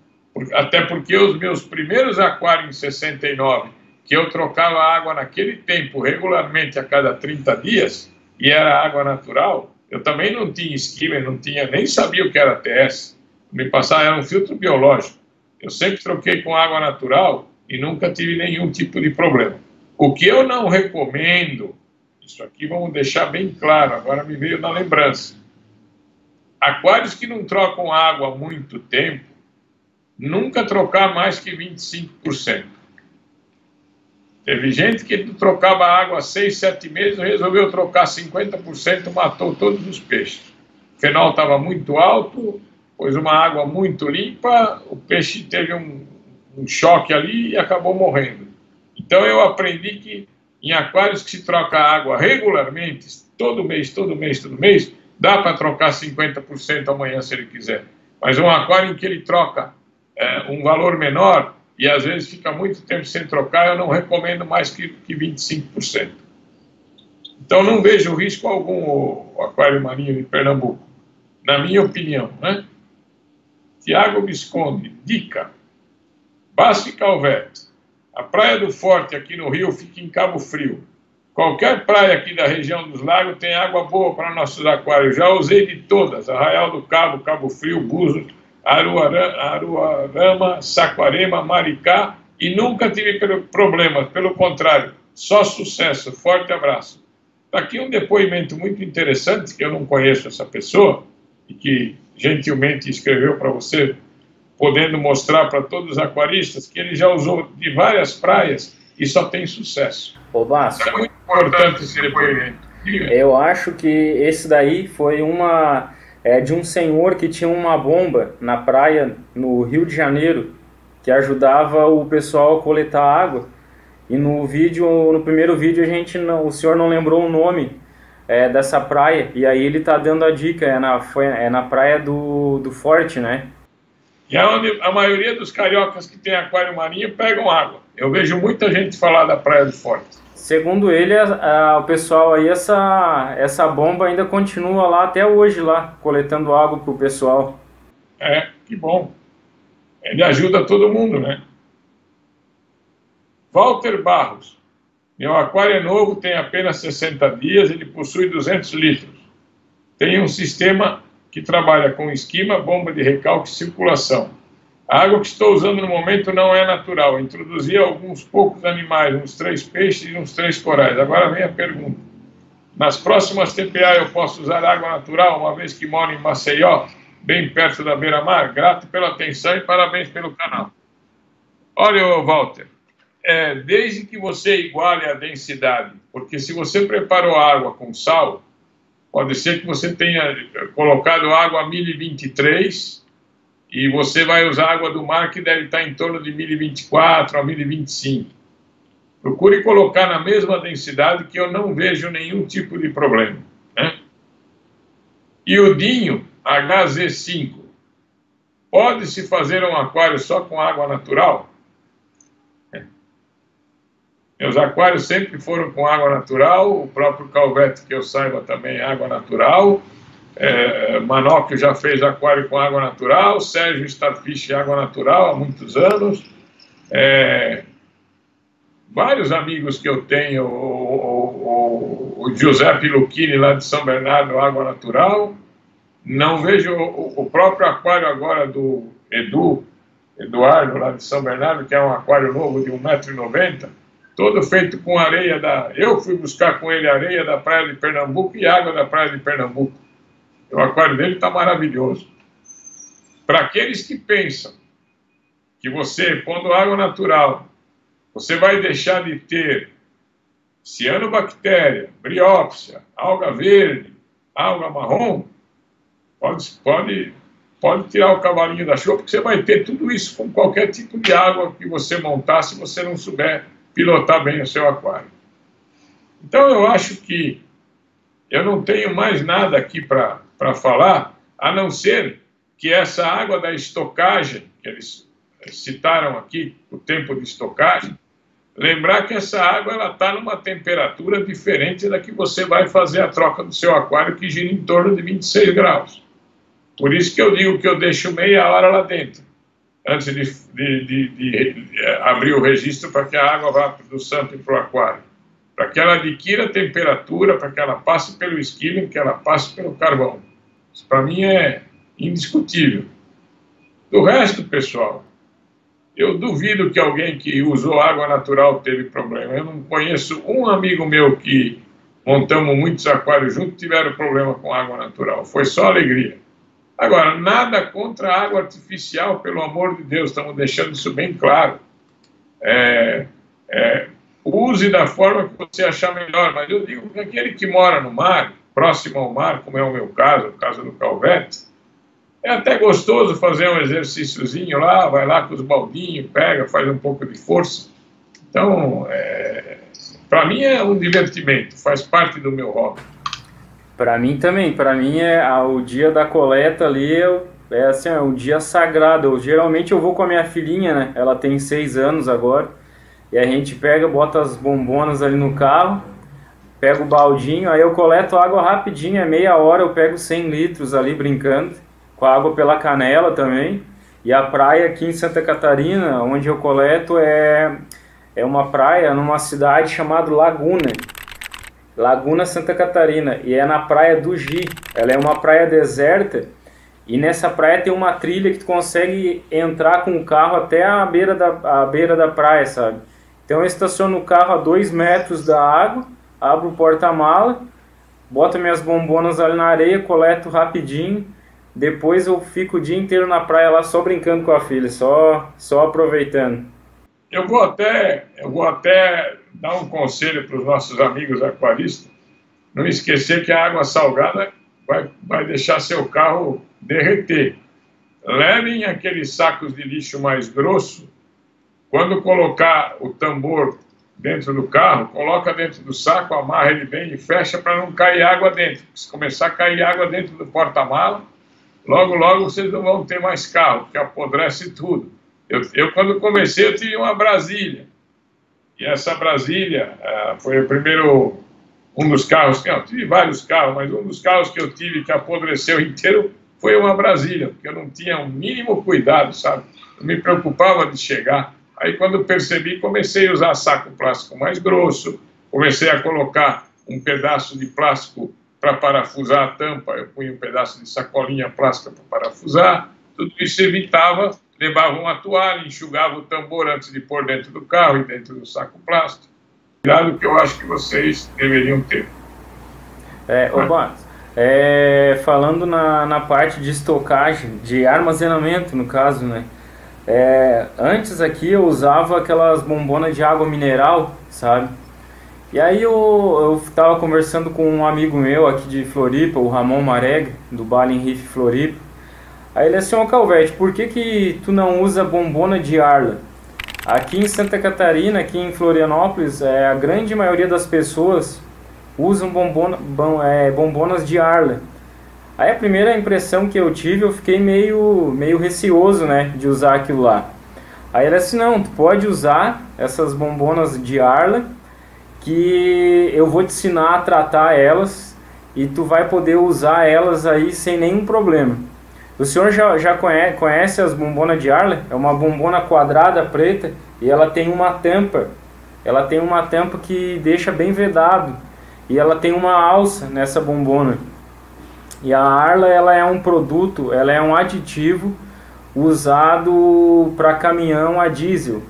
até porque os meus primeiros aquários em 69, que eu trocava água naquele tempo regularmente a cada 30 dias, e era água natural, eu também não tinha skimmer, nem sabia o que era ATS. Me passava, era um filtro biológico. Eu sempre troquei com água natural e nunca tive nenhum tipo de problema. O que eu não recomendo, isso aqui vamos deixar bem claro, agora me veio na lembrança. Aquários que não trocam água há muito tempo, nunca trocar mais que 25%. Teve gente que trocava água há 6, 7 meses, resolveu trocar 50%, matou todos os peixes. O fenol estava muito alto, pôs uma água muito limpa, o peixe teve um choque ali e acabou morrendo. Então eu aprendi que em aquários que se troca água regularmente, todo mês, dá para trocar 50% amanhã se ele quiser. Mas um aquário em que ele troca um valor menor e às vezes fica muito tempo sem trocar, eu não recomendo mais que 25%. Então não vejo risco algum o aquário marinho de Pernambuco, na minha opinião, né? Tiago Visconde, dica, Basfe Calvete. A Praia do Forte aqui no Rio fica em Cabo Frio. Qualquer praia aqui da região dos lagos tem água boa para nossos aquários. Já usei de todas, Arraial do Cabo, Cabo Frio, Búzios, Aruarama, Saquarema, Maricá, e nunca tive problemas, pelo contrário, só sucesso. Forte abraço. Está aqui um depoimento muito interessante, que eu não conheço essa pessoa, e que gentilmente escreveu para você, podendo mostrar para todos os aquaristas que ele já usou de várias praias e só tem sucesso. Ô, Basso, é muito importante esse depoimento. Eu acho que esse daí foi de um senhor que tinha uma bomba na praia no Rio de Janeiro, que ajudava o pessoal a coletar água. E no primeiro vídeo o senhor não lembrou o nome dessa praia, e aí ele tá dando a dica, é na praia do Forte, né? E é onde a maioria dos cariocas que tem aquário marinho pegam água. Eu vejo muita gente falar da Praia do Forte. Segundo ele, o pessoal aí, essa bomba ainda continua lá até hoje, lá, coletando água pro pessoal. Que bom. Ele ajuda todo mundo, né? Walter Barros. Meu aquário é novo, tem apenas 60 dias, ele possui 200 litros. Tem um sistema que trabalha com esquima, bomba de recalque e circulação. A água que estou usando no momento não é natural. Introduzi alguns poucos animais, uns 3 peixes e uns 3 corais. Agora vem a pergunta. Nas próximas TPA eu posso usar água natural, uma vez que moro em Maceió, bem perto da beira-mar? Grato pela atenção e parabéns pelo canal. Olha, Walter, desde que você iguale a densidade, porque se você preparou água com sal, pode ser que você tenha colocado água a 1023 e você vai usar água do mar que deve estar em torno de 1024 a 1025. Procure colocar na mesma densidade que eu não vejo nenhum tipo de problema, né? E o Dinho HZ5, pode-se fazer um aquário só com água natural? Meus aquários sempre foram com água natural, o próprio Calvete, que eu saiba, também é água natural. Manóquio já fez aquário com água natural, Sérgio Starfish água natural há muitos anos. Vários amigos que eu tenho, o Giuseppe Lucchini lá de São Bernardo, água natural. Não vejo o próprio aquário agora do Eduardo lá de São Bernardo, que é um aquário novo de 1,90 m, todo feito com areia eu fui buscar com ele areia da praia de Pernambuco e água da praia de Pernambuco. O aquário dele está maravilhoso. Para aqueles que pensam que você, pondo água natural, você vai deixar de ter cianobactéria, briópsia, alga verde, alga marrom, pode tirar o cavalinho da chuva, porque você vai ter tudo isso com qualquer tipo de água que você montar, se você não souber pilotar bem o seu aquário. Então eu acho que eu não tenho mais nada aqui para falar, a não ser que essa água da estocagem, que eles citaram aqui, o tempo de estocagem, lembrar que essa água está numa temperatura diferente da que você vai fazer a troca do seu aquário, que gira em torno de 26 graus. Por isso que eu digo que eu deixo meia hora lá dentro, antes de abrir o registro para que a água vá do sample para o aquário. Para que ela adquira temperatura, para que ela passe pelo skimmer, que ela passe pelo carvão. Isso para mim é indiscutível. Do resto, pessoal, eu duvido que alguém que usou água natural teve problema. Eu não conheço um amigo meu que montamos muitos aquários juntos tiveram problema com água natural. Foi só alegria. Agora, nada contra a água artificial, pelo amor de Deus, estamos deixando isso bem claro. Use da forma que você achar melhor, mas eu digo que aquele que mora no mar, próximo ao mar, como é o meu caso, o caso do Calvete, é até gostoso fazer um exercíciozinho lá, vai lá com os baldinhos, pega, faz um pouco de força. Então, para mim é um divertimento, faz parte do meu hobby. Para mim também, para mim o dia da coleta ali assim, é um dia sagrado. Geralmente eu vou com a minha filhinha, né? Ela tem 6 anos agora, e a gente pega, bota as bombonas ali no carro, pega o baldinho, aí eu coleto água rapidinho, meia hora eu pego 100 litros ali brincando, com a água pela canela também, E a praia aqui em Santa Catarina, onde eu coleto, é uma praia numa cidade chamada Laguna. Laguna, Santa Catarina. E é na praia do Gi. Ela é uma praia deserta. E nessa praia tem uma trilha que tu consegue entrar com o carro até a beira da praia, sabe? Então eu estaciono o carro a 2 metros da água, abro o porta-mala, boto minhas bombonas ali na areia, coleto rapidinho. Depois eu fico o dia inteiro na praia lá só brincando com a filha, só aproveitando. Eu vou até dar um conselho para os nossos amigos aquaristas. Não esquecer que a água salgada vai deixar seu carro derreter. Levem aqueles sacos de lixo mais grosso. Quando colocar o tambor dentro do carro, coloca dentro do saco, amarra ele bem e fecha para não cair água dentro. Se começar a cair água dentro do porta-mala, logo vocês não vão ter mais carro, porque apodrece tudo. Eu quando comecei, eu tive uma Brasília. E essa Brasília foi o primeiro, um dos carros, eu tive vários carros, mas um dos carros que eu tive que apodreceu inteiro foi uma Brasília, porque eu não tinha o mínimo cuidado, sabe? Eu me preocupava de chegar. Aí quando eu percebi, comecei a usar saco plástico mais grosso, comecei a colocar um pedaço de plástico para parafusar a tampa, eu punha um pedaço de sacolinha plástica para parafusar, tudo isso evitava, levava uma toalha, enxugava o tambor antes de pôr dentro do carro e dentro do saco plástico. Cuidado que eu acho que vocês deveriam ter. Falando na parte de estocagem, de armazenamento no caso, né? Antes aqui eu usava aquelas bombonas de água mineral, sabe? E aí eu estava conversando com um amigo meu aqui de Floripa, o Ramon Marega, do Balin Reef Floripa. Aí ele disse, Calvete, por que tu não usa bombona de Arla? Aqui em Santa Catarina, aqui em Florianópolis, a grande maioria das pessoas usam bombonas de Arla. Aí a primeira impressão que eu tive, eu fiquei meio receoso, né, de usar aquilo lá. Aí ele disse, não, tu pode usar essas bombonas de Arla, que eu vou te ensinar a tratar elas e tu vai poder usar elas aí sem nenhum problema. O senhor já conhece as bombonas de Arla? É uma bombona quadrada preta e ela tem uma tampa. Ela tem uma tampa que deixa bem vedado e ela tem uma alça nessa bombona. E a Arla, ela é um produto, ela é um aditivo usado para caminhão a diesel.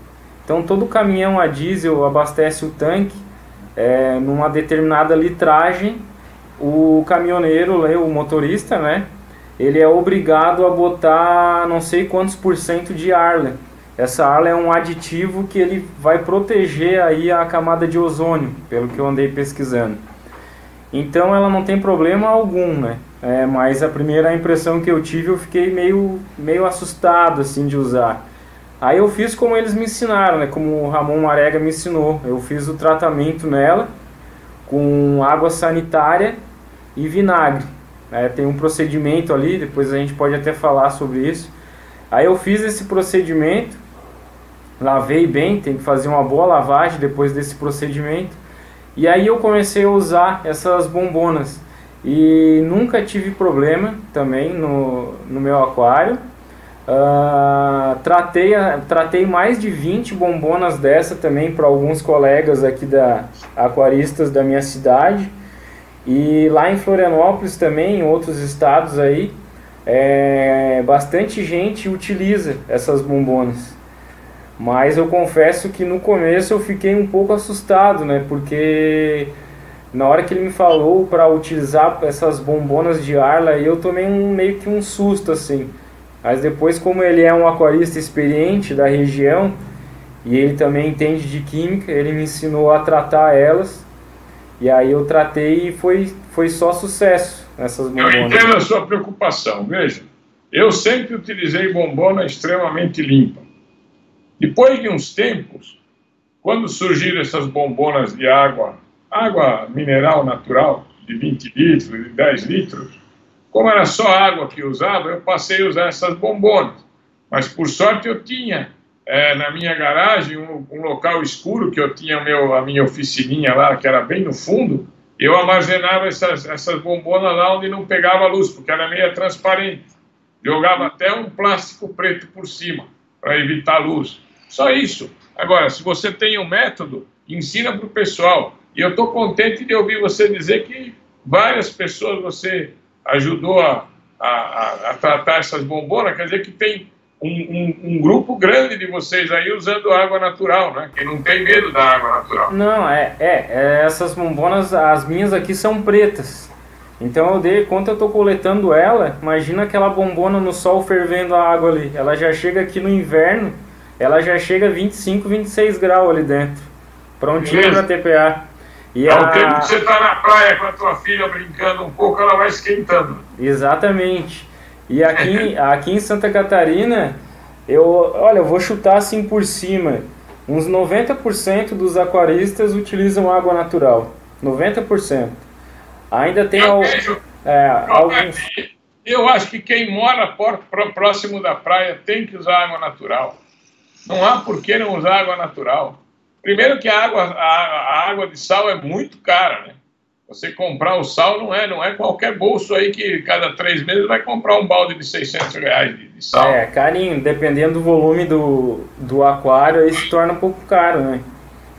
Então todo caminhão a diesel abastece o tanque numa determinada litragem. O caminhoneiro, o motorista, né, ele é obrigado a botar não sei quantos % de Arla. Essa Arla é um aditivo que ele vai proteger aí a camada de ozônio, pelo que eu andei pesquisando. Então ela não tem problema algum, né? Mas a primeira impressão que eu tive, eu fiquei meio assustado assim de usar. Aí eu fiz como eles me ensinaram, né? Como o Ramon Marega me ensinou. Eu fiz o tratamento nela com água sanitária e vinagre. Tem um procedimento ali, depois a gente pode até falar sobre isso. Aí eu fiz esse procedimento, lavei bem, tem que fazer uma boa lavagem depois desse procedimento. E aí eu comecei a usar essas bombonas e nunca tive problema também no meu aquário. Tratei mais de 20 bombonas dessa também para alguns colegas aqui aquaristas da minha cidade. E lá em Florianópolis também, em outros estados aí, bastante gente utiliza essas bombonas. Mas eu confesso que no começo eu fiquei um pouco assustado, né? Porque na hora que ele me falou para utilizar essas bombonas de Arla, eu tomei meio que um susto assim. Mas depois, como ele é um aquarista experiente da região e ele também entende de química, ele me ensinou a tratar elas. E aí eu tratei e foi só sucesso nessas bombonas. Eu entendo a sua preocupação, veja. Eu sempre utilizei bombona extremamente limpa. Depois de uns tempos, quando surgiram essas bombonas de água mineral natural, de 20 litros, de 10 litros, como era só água que eu usava, eu passei a usar essas bombonas. Mas, por sorte, eu tinha na minha garagem um local escuro, que eu tinha a minha oficininha lá, que era bem no fundo, eu armazenava essas bombonas lá onde não pegava luz, porque era meio transparente. Jogava até um plástico preto por cima, para evitar luz. Só isso. Agora, se você tem um método, ensina para o pessoal. E eu estou contente de ouvir você dizer que várias pessoas você ajudou a tratar essas bombonas, quer dizer que tem um grupo grande de vocês aí usando água natural, né? Que não tem medo da água natural. Não, essas bombonas, as minhas aqui são pretas. Então quando eu tô coletando ela, imagina aquela bombona no sol fervendo a água ali. Ela já chega aqui no inverno, ela já chega a 25, 26 graus ali dentro. Prontinha para TPA. E ao tempo que você tá na praia com a tua filha brincando um pouco, ela vai esquentando. Exatamente. E aqui em Santa Catarina, eu vou chutar assim por cima, uns 90% dos aquaristas utilizam água natural. 90%. Ainda tem alguns... Eu acho que quem mora próximo da praia tem que usar água natural. Não há por que não usar água natural. Primeiro que a água de sal é muito cara, né? Você comprar o sal não é qualquer bolso aí que cada 3 meses vai comprar um balde de 600 reais de sal. Carinho, dependendo do volume do aquário, aí se torna um pouco caro, né?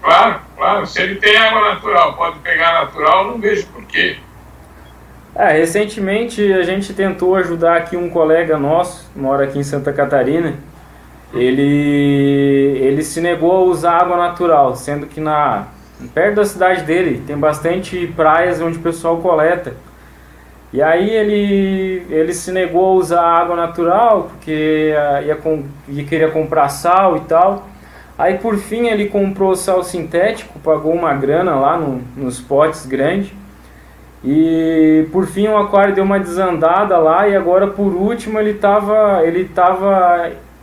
Claro. Se ele tem água natural, pode pegar natural, não vejo por quê. Recentemente a gente tentou ajudar aqui um colega nosso, mora aqui em Santa Catarina. Ele se negou a usar água natural, sendo que perto da cidade dele tem bastante praias onde o pessoal coleta. E aí ele se negou a usar água natural porque queria comprar sal e tal. Aí por fim ele comprou sal sintético, pagou uma grana lá nos potes grandes. E por fim o aquário deu uma desandada lá e agora por último ele tava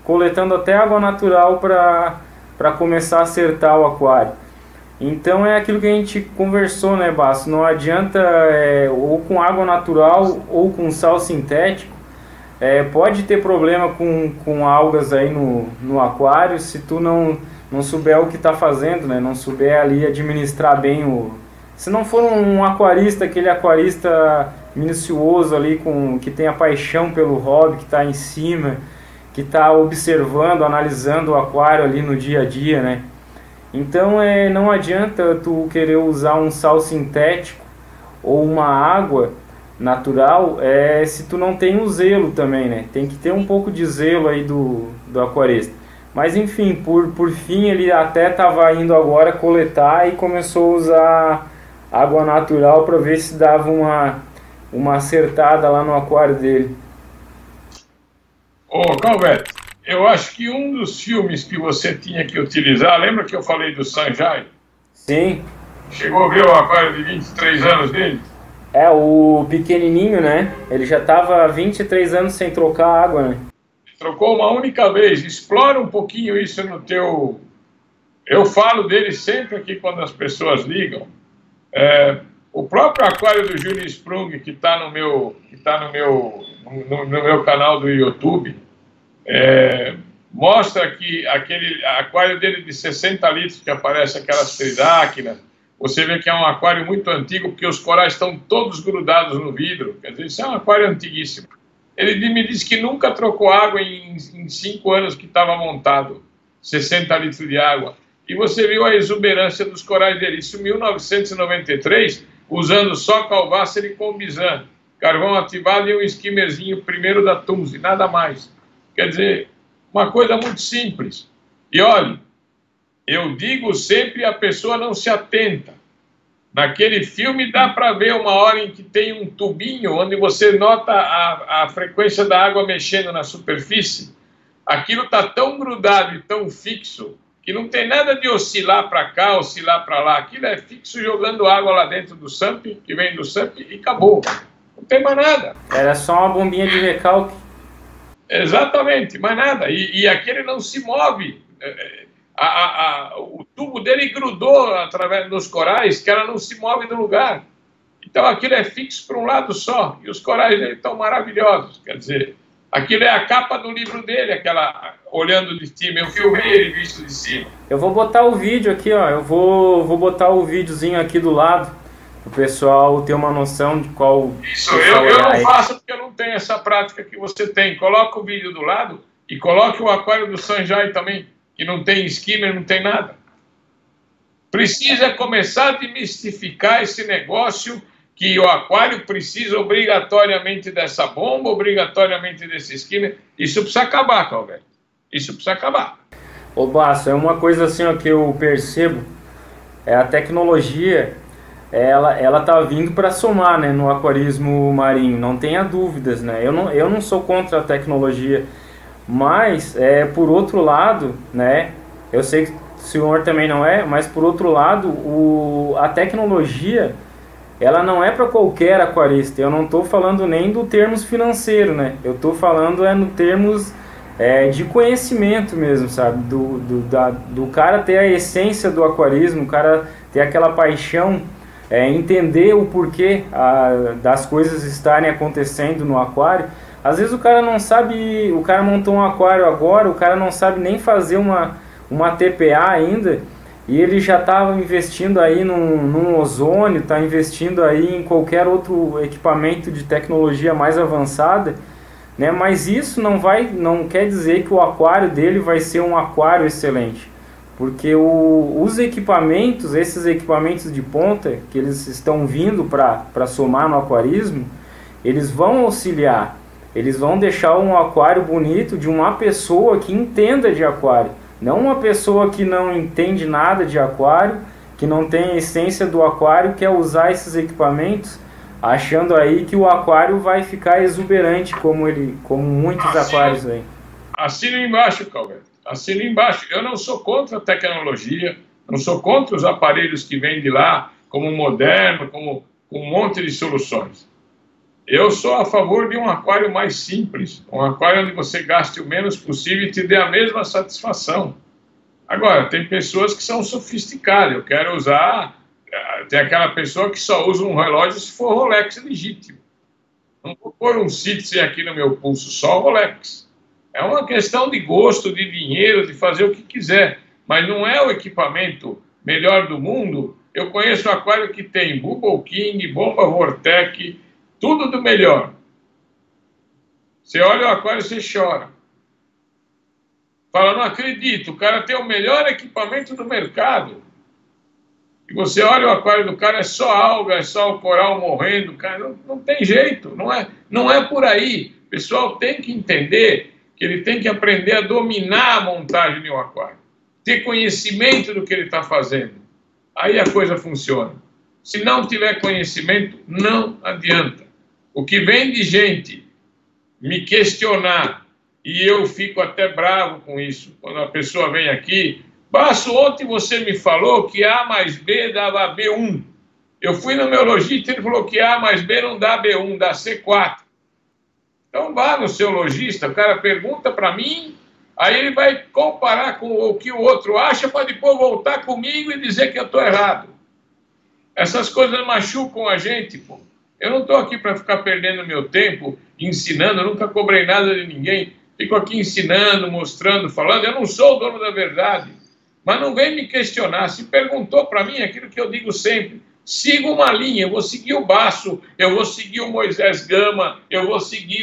coletando até água natural para começar a acertar o aquário. Então é aquilo que a gente conversou, né, Basso? Não adianta ou com água natural ou com sal sintético. Pode ter problema com algas aí no aquário se tu não souber o que está fazendo, né? Não souber ali administrar bem se não for um aquarista, aquele aquarista minucioso ali, que tem a paixão pelo hobby, que está em cima, que está observando, analisando o aquário ali no dia a dia, né? Então não adianta tu querer usar um sal sintético ou uma água natural se tu não tem o zelo também, né? Tem que ter um pouco de zelo aí do aquarista. Mas enfim, por fim ele até estava indo agora coletar e começou a usar água natural para ver se dava uma acertada lá no aquário dele. Ô, Calvete, eu acho que um dos filmes que você tinha que utilizar, lembra que eu falei do Sanjay? Sim. Chegou a ver o aquário de 23 anos dele? O pequenininho, né? Ele já estava há 23 anos sem trocar água, né? Trocou uma única vez. Explora um pouquinho isso no teu... Eu falo dele sempre aqui quando as pessoas ligam. O próprio aquário do Júnior Sprung, que está no meu canal do YouTube, mostra que aquele aquário dele de 60 litros, que aparece aquelas tridáquinas, você vê que é um aquário muito antigo, porque os corais estão todos grudados no vidro. Quer dizer, isso é um aquário antiguíssimo. Ele me disse que nunca trocou água em 5 anos que estava montado, 60 litros de água. E você viu a exuberância dos corais dele. Isso em 1993, usando só Calvácer e Combizan, carvão ativado e um skimmerzinho primeiro da Tunze, nada mais. Quer dizer, uma coisa muito simples. E olha, eu digo sempre, a pessoa não se atenta. Naquele filme dá para ver uma hora em que tem um tubinho onde você nota a frequência da água mexendo na superfície. Aquilo está tão grudado e tão fixo que não tem nada de oscilar para cá, oscilar para lá. Aquilo é fixo jogando água lá dentro do SAMP, que vem do SAMP, e acabou. Não tem mais nada. Era só uma bombinha de recalque. Exatamente, mais nada. E aquele não se move. O tubo dele grudou através dos corais, que ela não se move do lugar. Então aquilo é fixo para um lado só. E os corais dele estão maravilhosos. Quer dizer, aquilo é a capa do livro dele, aquela olhando de cima. Eu filmei ele visto de cima. Eu vou botar o vídeo aqui, ó. Eu vou botar o videozinho aqui do lado. o pessoal ter uma noção de qual... Isso, eu não faço porque eu não tenho essa prática que você tem. Coloca o vídeo do lado e coloque o aquário do Sanjay também, que não tem skimmer, não tem nada. Precisa começar a demistificar esse negócio que o aquário precisa obrigatoriamente dessa bomba, obrigatoriamente desse skimmer. Isso precisa acabar, Calvete. Isso precisa acabar. Ô Basso, é uma coisa assim ó, que eu percebo, a tecnologia, ela tá vindo para somar, né, no aquarismo marinho, não tenha dúvidas, né? Eu não sou contra a tecnologia, mas por outro lado, né, eu sei que o senhor também não é, mas por outro lado, a tecnologia, ela não é para qualquer aquarista. Eu não estou falando nem do termos financeiro, né? Eu estou falando no termos de conhecimento mesmo, sabe? Do cara ter a essência do aquarismo, o cara ter aquela paixão, entender o porquê das coisas estarem acontecendo no aquário. Às vezes o cara não sabe, o cara montou um aquário agora, o cara não sabe nem fazer uma TPA ainda, e ele já estava investindo aí num ozônio, está investindo aí em qualquer outro equipamento de tecnologia mais avançada, né? Mas isso não quer dizer que o aquário dele vai ser um aquário excelente, porque os equipamentos, esses equipamentos de ponta que eles estão vindo para somar no aquarismo, eles vão auxiliar, eles vão deixar um aquário bonito de uma pessoa que entenda de aquário. Não uma pessoa que não entende nada de aquário, que não tem a essência do aquário, quer usar esses equipamentos, achando aí que o aquário vai ficar exuberante, como muitos aquários aí. Assina embaixo, Calvete. Assina embaixo. Eu não sou contra a tecnologia, não sou contra os aparelhos que vêm de lá, como moderno, como um monte de soluções. Eu sou a favor de um aquário mais simples, um aquário onde você gaste o menos possível e te dê a mesma satisfação. Agora, tem pessoas que são sofisticadas, eu quero usar... Tem aquela pessoa que só usa um relógio se for Rolex legítimo. Não vou pôr um Citizen aqui no meu pulso, só Rolex. É uma questão de gosto, de dinheiro, de fazer o que quiser, mas não é o equipamento melhor do mundo. Eu conheço aquário que tem Bubble King, bomba Vortec, tudo do melhor. Você olha o aquário e você chora. Fala, não acredito, o cara tem o melhor equipamento do mercado. E você olha o aquário do cara, é só alga, é só o coral morrendo. Cara, não tem jeito, não é por aí. O pessoal tem que entender que ele tem que aprender a dominar a montagem de um aquário. Ter conhecimento do que ele está fazendo. Aí a coisa funciona. Se não tiver conhecimento, não adianta. O que vem de gente me questionar, e eu fico até bravo com isso, quando a pessoa vem aqui, Basso, ontem você me falou que A mais B dava B1. Eu fui no meu lojista e ele falou que A mais B não dá B1, dá C4. Então vá no seu lojista, o cara pergunta para mim, aí ele vai comparar com o que o outro acha para depois voltar comigo e dizer que eu estou errado. Essas coisas machucam a gente, pô. Eu não estou aqui para ficar perdendo meu tempo ensinando, eu nunca cobrei nada de ninguém. Fico aqui ensinando, mostrando, falando. Eu não sou o dono da verdade. Mas não vem me questionar. Se perguntou para mim aquilo que eu digo sempre. Siga uma linha. Eu vou seguir o Basso, eu vou seguir o Moisés Gama, eu vou seguir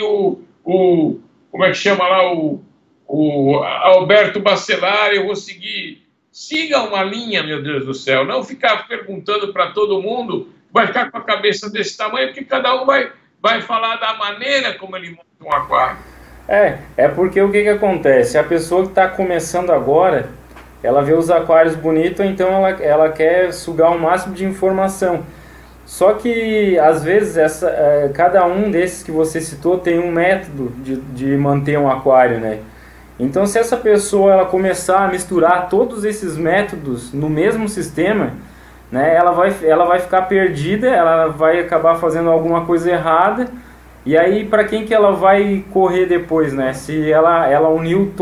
como é que chama lá? O Alberto Bacelar, eu vou seguir... Siga uma linha, meu Deus do céu. Não ficar perguntando para todo mundo, vai ficar com a cabeça desse tamanho, porque cada um vai falar da maneira como ele monta um aquário. É porque o que acontece? A pessoa que está começando agora, ela vê os aquários bonitos, então ela quer sugar o máximo de informação. Só que, às vezes, cada um desses que você citou tem um método de manter um aquário, né? Então, se essa pessoa ela começar a misturar todos esses métodos no mesmo sistema, né, ela vai ficar perdida, ela vai acabar fazendo alguma coisa errada, e aí para quem que ela vai correr depois, né? Se ela uniu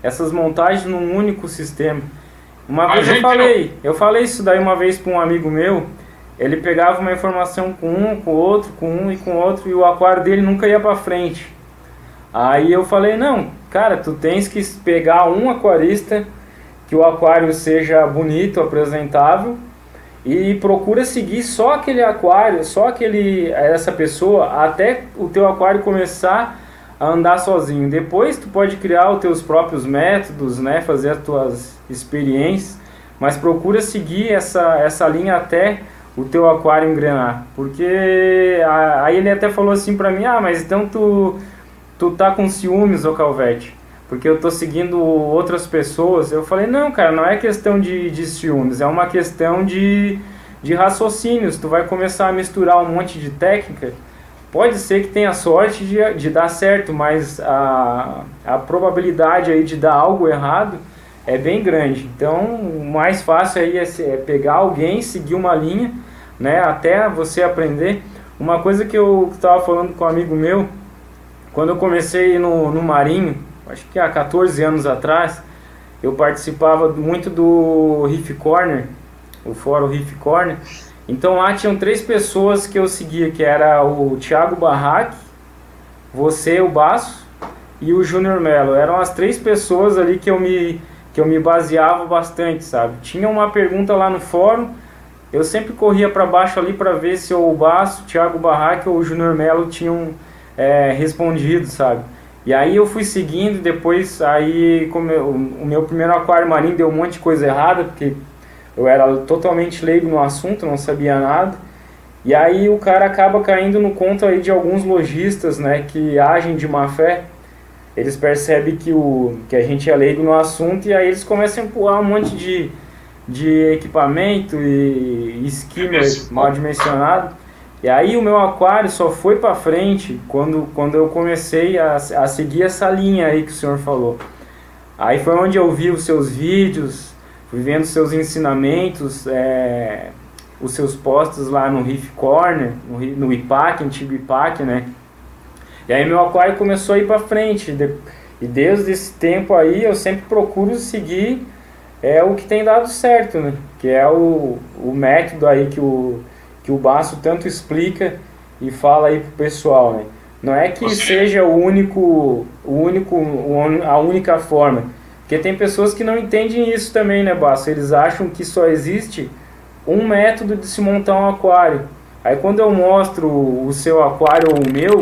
essas montagens num único sistema. Uma vez eu falei isso daí uma vez para um amigo meu, ele pegava uma informação com um, com outro, com um e com outro, e o aquário dele nunca ia para frente. Aí eu falei, não, cara, tu tens que pegar um aquarista, que o aquário seja bonito, apresentável, e procura seguir só aquele aquário, essa pessoa, até o teu aquário começar a andar sozinho. Depois tu pode criar os teus próprios métodos, né, fazer as tuas experiências, mas procura seguir essa linha até o teu aquário engrenar. Porque aí ele até falou assim pra mim, mas então tu tá com ciúmes, ô Calvete, porque eu tô seguindo outras pessoas. Eu falei, não, cara, não é questão de ciúmes, é uma questão de raciocínios. Tu vai começar a misturar um monte de técnica, pode ser que tenha sorte de dar certo, mas a probabilidade aí de dar algo errado é bem grande. Então, o mais fácil aí é pegar alguém, seguir uma linha, né, até você aprender. Uma coisa que eu estava falando com um amigo meu, quando eu comecei no Marinho, acho que há 14 anos atrás, eu participava muito do Reef Corner, o fórum Reef Corner. Então lá tinham 3 pessoas que eu seguia, que era o Thiago Barraque, você, o Basso, e o Júnior Melo. Eram as 3 pessoas ali que eu me baseava bastante, sabe? Tinha uma pergunta lá no fórum, eu sempre corria para baixo ali para ver se o Basso, o Thiago Barraque ou o Júnior Melo tinham respondido, sabe? E aí eu fui seguindo, depois aí o meu primeiro aquário marinho deu um monte de coisa errada, porque eu era totalmente leigo no assunto, não sabia nada. E aí o cara acaba caindo no conto aí de alguns lojistas, né, que agem de má fé. Eles percebem que a gente é leigo no assunto, e aí eles começam a empurrar um monte de equipamento e skimmer mal dimensionado. E aí o meu aquário só foi para frente quando eu comecei a seguir essa linha aí que o senhor falou. Aí foi onde eu vi os seus vídeos, fui vendo seus ensinamentos, os seus posts lá no Reef Corner, no IPAC, antigo IPAC, né? E aí meu aquário começou a ir para frente. E desde esse tempo aí eu sempre procuro seguir o que tem dado certo, né? Que é o método aí que o Basso tanto explica e fala aí pro pessoal, né? Não é que seja a única forma. Porque tem pessoas que não entendem isso também, né, Basso? Eles acham que só existe um método de se montar um aquário. Aí quando eu mostro o seu aquário ou o meu,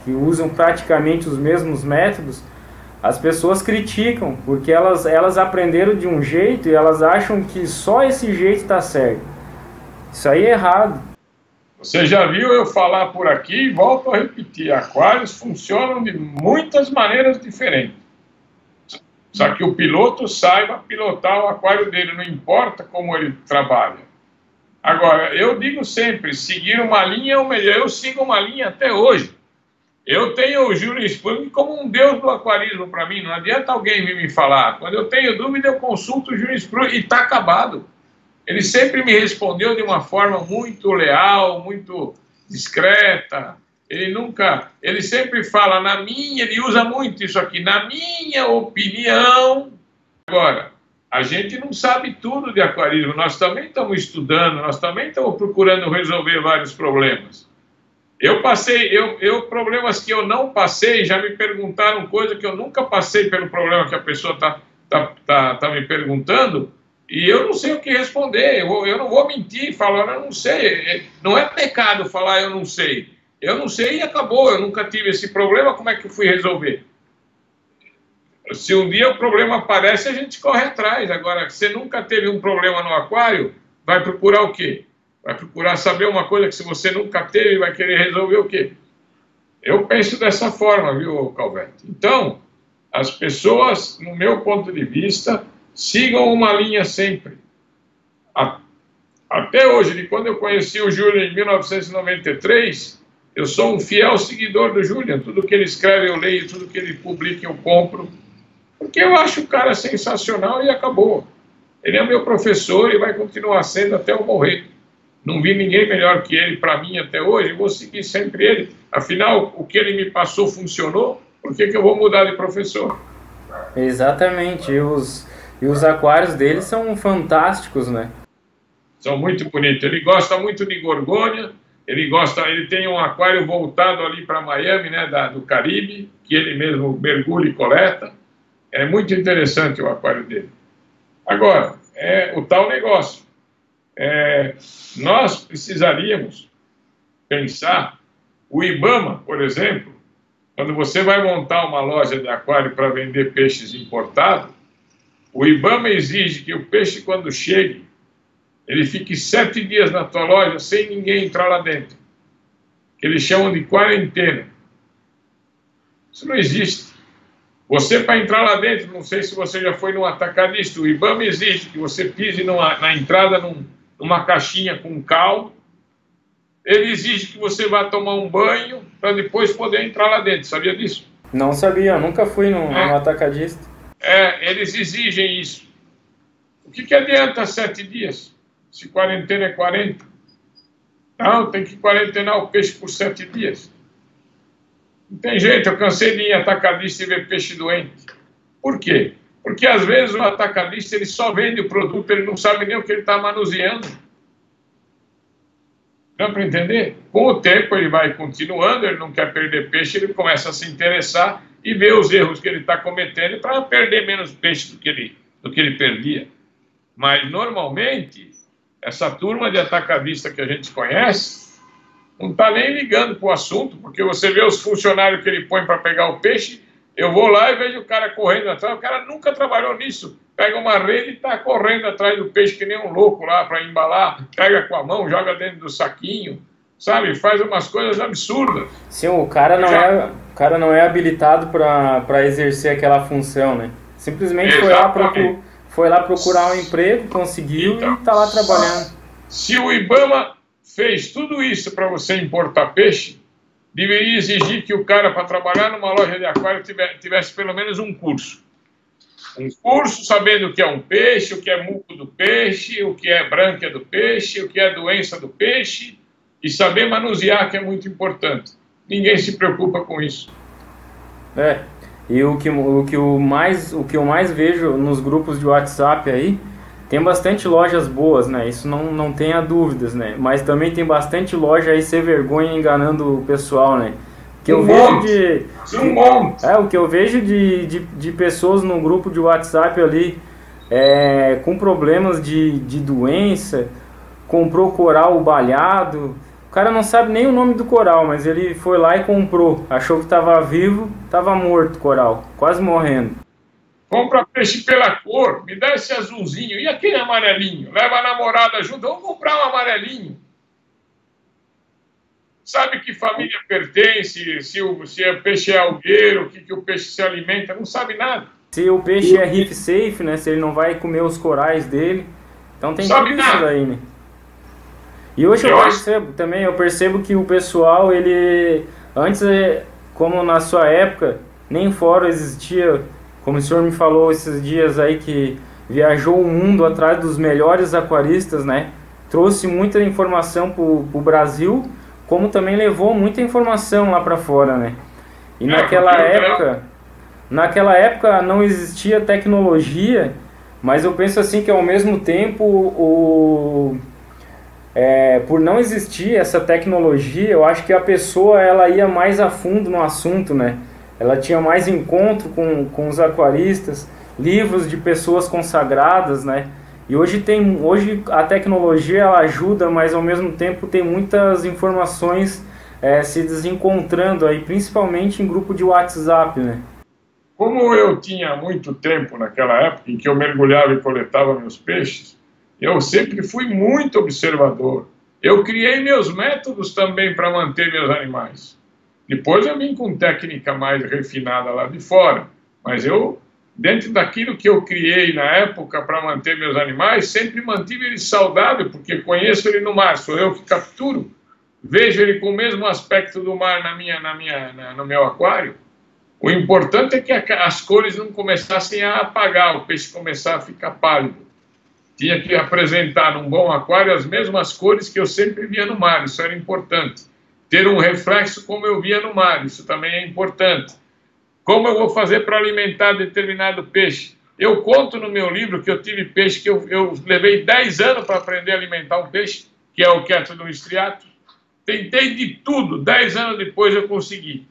que usam praticamente os mesmos métodos, as pessoas criticam, porque elas aprenderam de um jeito e elas acham que só esse jeito está certo. Isso aí é errado. Você já viu eu falar por aqui e volto a repetir, aquários funcionam de muitas maneiras diferentes. Só que o piloto saiba pilotar o aquário dele, não importa como ele trabalha. Agora, eu digo sempre, seguir uma linha, ou melhor, eu sigo uma linha até hoje. Eu tenho o Júlio Sprung como um deus do aquarismo para mim, não adianta alguém vir me falar. Quando eu tenho dúvida, eu consulto o Júlio Sprung e está acabado. Ele sempre me respondeu de uma forma muito leal, muito discreta. Ele sempre fala, ele usa muito isso aqui, na minha opinião. Agora, a gente não sabe tudo de aquarismo, nós também estamos estudando, nós também estamos procurando resolver vários problemas. Problemas que eu não passei, já me perguntaram coisa que eu nunca passei pelo problema que a pessoa tá me perguntando, e eu não sei o que responder. Eu não vou mentir falando eu não sei. Não é pecado falar eu não sei. Eu não sei e acabou. Eu nunca tive esse problema, como é que eu fui resolver? Se um dia o problema aparece, a gente corre atrás. Agora, se você nunca teve um problema no aquário, vai procurar o quê? Vai procurar saber uma coisa que se você nunca teve, vai querer resolver o quê? Eu penso dessa forma, viu, Calvete? Então, as pessoas, no meu ponto de vista, sigam uma linha sempre. Até hoje, de quando eu conheci o Júlio em 1993, eu sou um fiel seguidor do Júlio. Tudo que ele escreve eu leio, tudo que ele publica eu compro, porque eu acho o cara sensacional e acabou. Ele é meu professor e vai continuar sendo até eu morrer. Não vi ninguém melhor que ele para mim até hoje, vou seguir sempre ele. Afinal, o que ele me passou funcionou, por que eu vou mudar de professor? Exatamente, e os aquários dele são fantásticos, né? São muito bonitos. Ele gosta muito de gorgônia, ele tem um aquário voltado ali para Miami, né, do Caribe, que ele mesmo mergulha e coleta. É muito interessante o aquário dele. Agora, é o tal negócio. Nós precisaríamos pensar, o IBAMA, por exemplo, quando você vai montar uma loja de aquário para vender peixes importados, o IBAMA exige que o peixe, quando chegue, ele fique 7 dias na tua loja sem ninguém entrar lá dentro, que eles chamam de quarentena. Isso não existe. Você, para entrar lá dentro, não sei se você já foi num atacadista, o IBAMA exige que você pise na entrada numa caixinha com caldo. Ele exige que você vá tomar um banho para depois poder entrar lá dentro. Sabia disso? Não sabia, nunca fui no atacadista. Eles exigem isso. O que adianta 7 dias? Se quarentena é 40? Não, tem que quarentenar o peixe por 7 dias. Não tem jeito, eu cansei de ir em atacadista e ver peixe doente. Por quê? Porque às vezes o atacadista ele só vende o produto, ele não sabe nem o que ele está manuseando. Dá para entender? Com o tempo ele vai continuando, ele não quer perder peixe, ele começa a se interessar e ver os erros que ele está cometendo para perder menos peixe do que ele perdia. Mas normalmente, essa turma de atacadista que a gente conhece, não está nem ligando para o assunto, porque você vê os funcionários que ele põe para pegar o peixe, eu vou lá e vejo o cara correndo atrás, o cara nunca trabalhou nisso, pega uma rede e está correndo atrás do peixe que nem um louco lá para embalar, pega com a mão, joga dentro do saquinho, sabe, faz umas coisas absurdas. Sim, o cara não é habilitado para exercer aquela função, né? Simplesmente foi lá procurar um emprego, conseguiu então, e está lá trabalhando. Se o IBAMA fez tudo isso para você importar peixe, deveria exigir que o cara, para trabalhar numa loja de aquário, tivesse pelo menos um curso. Um curso sabendo o que é um peixe, o que é muco do peixe, o que é brânquia do peixe, o que é doença do peixe, e saber manusear, que é muito importante. Ninguém se preocupa com isso. E o que eu mais vejo nos grupos de WhatsApp aí, tem bastante lojas boas, né? Isso não tenha dúvidas, né? Mas também tem bastante loja aí sem vergonha enganando o pessoal, né? O que eu vejo de pessoas no grupo de WhatsApp ali com problemas de doença, comprou coral balhado. O cara não sabe nem o nome do coral, mas ele foi lá e comprou. Achou que estava vivo, estava morto o coral, quase morrendo. Compra peixe pela cor, me dá esse azulzinho. E aquele amarelinho? Leva a namorada junto, vamos comprar um amarelinho. Sabe que família pertence, se o peixe é algueiro, o que o peixe se alimenta, não sabe nada. Se o peixe é reef safe, né? Se ele não vai comer os corais dele. Então tem tudo isso aí, né? E hoje eu percebo que o pessoal, ele... Antes, como na sua época, nem fórum existia... Como o senhor me falou esses dias aí que viajou o mundo atrás dos melhores aquaristas, né? Trouxe muita informação pro Brasil, como também levou muita informação lá para fora, né? E naquela época não existia tecnologia, mas eu penso assim que ao mesmo tempo por não existir essa tecnologia, eu acho que a pessoa ela ia mais a fundo no assunto, né? Ela tinha mais encontro com os aquaristas, livros de pessoas consagradas, né? E hoje a tecnologia ela ajuda, mas ao mesmo tempo tem muitas informações se desencontrando aí, principalmente em grupo de WhatsApp, né? Como eu tinha muito tempo naquela época em que eu mergulhava e coletava meus peixes, eu sempre fui muito observador. Eu criei meus métodos também para manter meus animais. Depois eu vim com técnica mais refinada lá de fora, mas eu, dentro daquilo que eu criei na época para manter meus animais, sempre mantive ele saudável, porque conheço ele no mar, sou eu que capturo, vejo ele com o mesmo aspecto do mar no meu aquário. O importante é que as cores não começassem a apagar, o peixe começar a ficar pálido. Tinha que apresentar num bom aquário as mesmas cores que eu sempre via no mar, isso era importante. Ter um reflexo como eu via no mar, isso também é importante. Como eu vou fazer para alimentar determinado peixe? Eu conto no meu livro que eu tive peixe que eu levei 10 anos para aprender a alimentar um peixe, que é o Chaetodon striatus. Tentei de tudo, 10 anos depois eu consegui.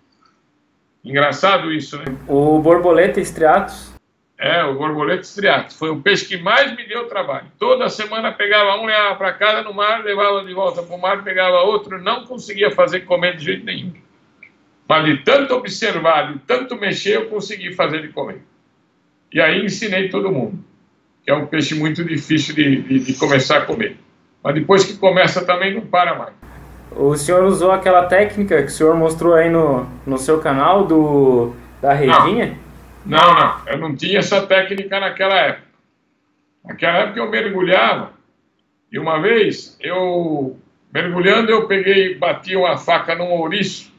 Engraçado isso, né? O borboleta striatus? O borboleta striatus. Foi o peixe que mais me deu trabalho. Toda semana pegava um, levava para casa no mar, levava de volta para o mar, pegava outro, não conseguia fazer comer de jeito nenhum. Mas de tanto observar, de tanto mexer, eu consegui fazer de comer. E aí ensinei todo mundo, que é um peixe muito difícil de começar a comer. Mas depois que começa também não para mais. O senhor usou aquela técnica que o senhor mostrou aí no seu canal da redinha? Não, eu não tinha essa técnica naquela época. Naquela época eu mergulhava, e uma vez, mergulhando, eu bati uma faca num ouriço,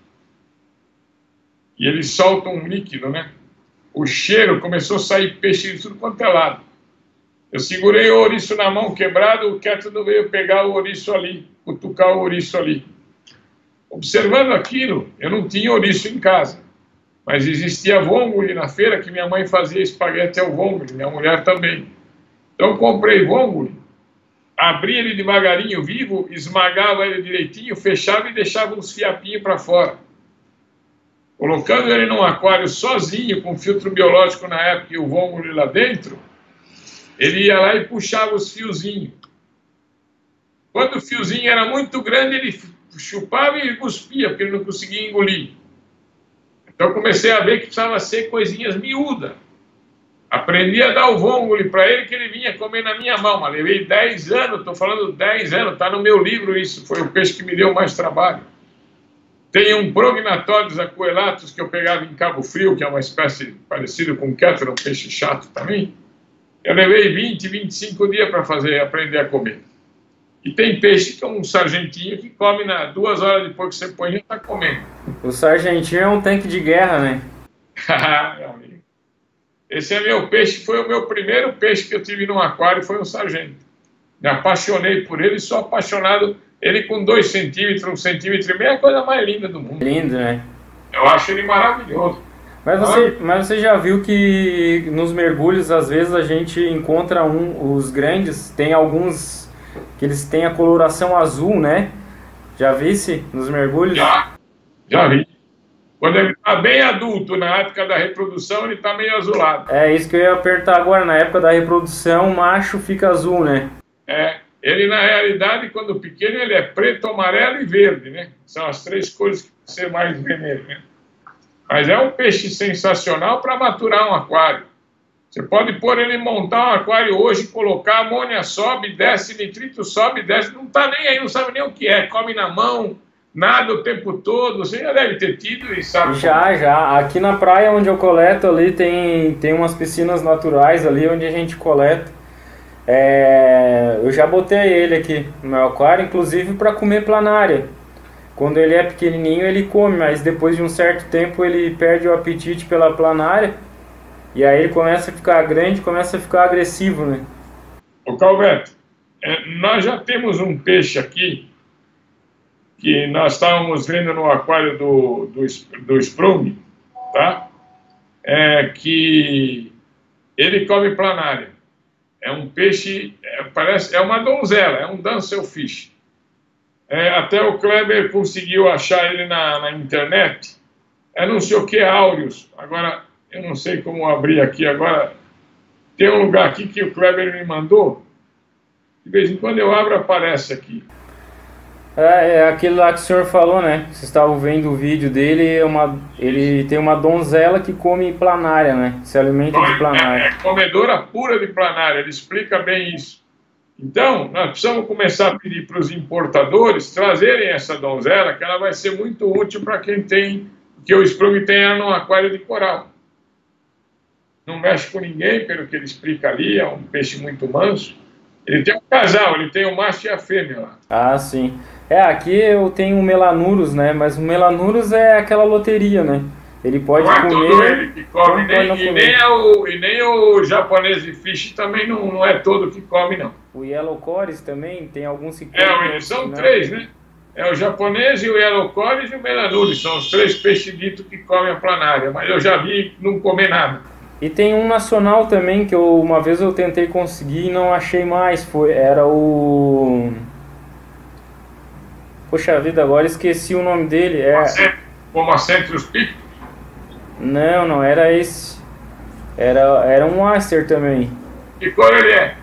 e ele solta um líquido, né? O cheiro começou a sair peixe de tudo quanto é lado. Eu segurei o ouriço na mão quebrado, o Kétano veio pegar o ouriço ali, cutucar o ouriço ali. Observando aquilo, eu não tinha ouriço em casa, mas existia vongole na feira, que minha mãe fazia espaguete ao vongole, minha mulher também. Então eu comprei vongole, abria ele devagarinho vivo, esmagava ele direitinho, fechava e deixava uns fiapinhos para fora. Colocando ele num aquário sozinho, com filtro biológico na época e o vongole lá dentro, ele ia lá e puxava os fiozinhos. Quando o fiozinho era muito grande, ele chupava e cuspia, porque ele não conseguia engolir. Então eu comecei a ver que precisava ser coisinhas miúdas. Aprendi a dar o vongole para ele, que ele vinha comer na minha mão. Mas levei 10 anos, estou falando 10 anos, está no meu livro isso. Foi o peixe que me deu mais trabalho. Tem um Prognathothodes aquaelatus que eu pegava em Cabo Frio, que é uma espécie parecida com o Kétaro, um peixe chato também. Eu levei 20, 25 dias para aprender a comer. E tem peixe que é um sargentinho que come 2 horas depois que você põe, já está comendo. O sargentinho é um tanque de guerra, né? Meu amigo. Esse é meu peixe, foi o meu primeiro peixe que eu tive num aquário, foi um sargento. Me apaixonei por ele, sou apaixonado. Ele com 2 centímetros, 1,5 centímetros, é a coisa mais linda do mundo. Lindo, né? Eu acho ele maravilhoso. Mas você já viu que nos mergulhos, às vezes, a gente encontra os grandes, tem alguns que eles têm a coloração azul, né? Já vi-se nos mergulhos? Já vi. Quando ele está bem adulto, na época da reprodução, ele está meio azulado. É isso que eu ia perguntar agora. Na época da reprodução, o macho fica azul, né? Ele, na realidade, quando pequeno, ele é preto, amarelo e verde, né? São as 3 cores que vão ser mais vermelho, né? Mas é um peixe sensacional para maturar um aquário. Você pode pôr ele, montar um aquário hoje, colocar, amônia sobe, desce, nitrito sobe, desce, não está nem aí, não sabe nem o que é, come na mão, nada o tempo todo. Você já deve ter tido e sabe. Já. Aqui na praia onde eu coleto ali tem umas piscinas naturais ali onde a gente coleta. Eu já botei ele aqui no meu aquário, inclusive para comer planária. Quando ele é pequenininho ele come, mas depois de um certo tempo ele perde o apetite pela planária e aí ele começa a ficar grande, começa a ficar agressivo, né? Ô Calveto, nós já temos um peixe aqui que nós estávamos vendo no aquário do Sprung, tá? Que ele come planária. É um peixe, é uma donzela, é um dancelfish. Até o Kleber conseguiu achar ele na internet. Não sei o que, áureos. Agora, eu não sei como abrir aqui agora. Tem um lugar aqui que o Kleber me mandou. De vez em quando eu abro, aparece aqui. É aquele lá que o senhor falou, né? Vocês estavam vendo o vídeo dele, ele tem uma donzela que come planária, né? Se alimenta de planária. É comedora pura de planária, ele explica bem isso. Então, nós precisamos começar a pedir para os importadores trazerem essa donzela, que ela vai ser muito útil para quem tem, que o Sprung tenha no aquário de coral. Não mexe com ninguém, pelo que ele explica ali, é um peixe muito manso. Ele tem um casal, ele tem o macho e a fêmea lá. Ah, sim. Aqui eu tenho o Melanurus, né? Mas o Melanurus é aquela loteria, né? Ele pode comer... Não é todo ele que come, e nem o japonês de fish também não é todo que come, não. O Yellow Chorus também, tem alguns que comem... São 3, né? O japonês, e o Yellow Chorus e o Melanurus. São os 3 peixes ditos que comem a planária. Mas eu já vi não comer nada. E tem um nacional também, que uma vez eu tentei conseguir e não achei mais. Era o... Poxa vida, agora esqueci o nome dele. Como a Centros Pictus? Não, era esse. Era um Acer também. Que cor ele é?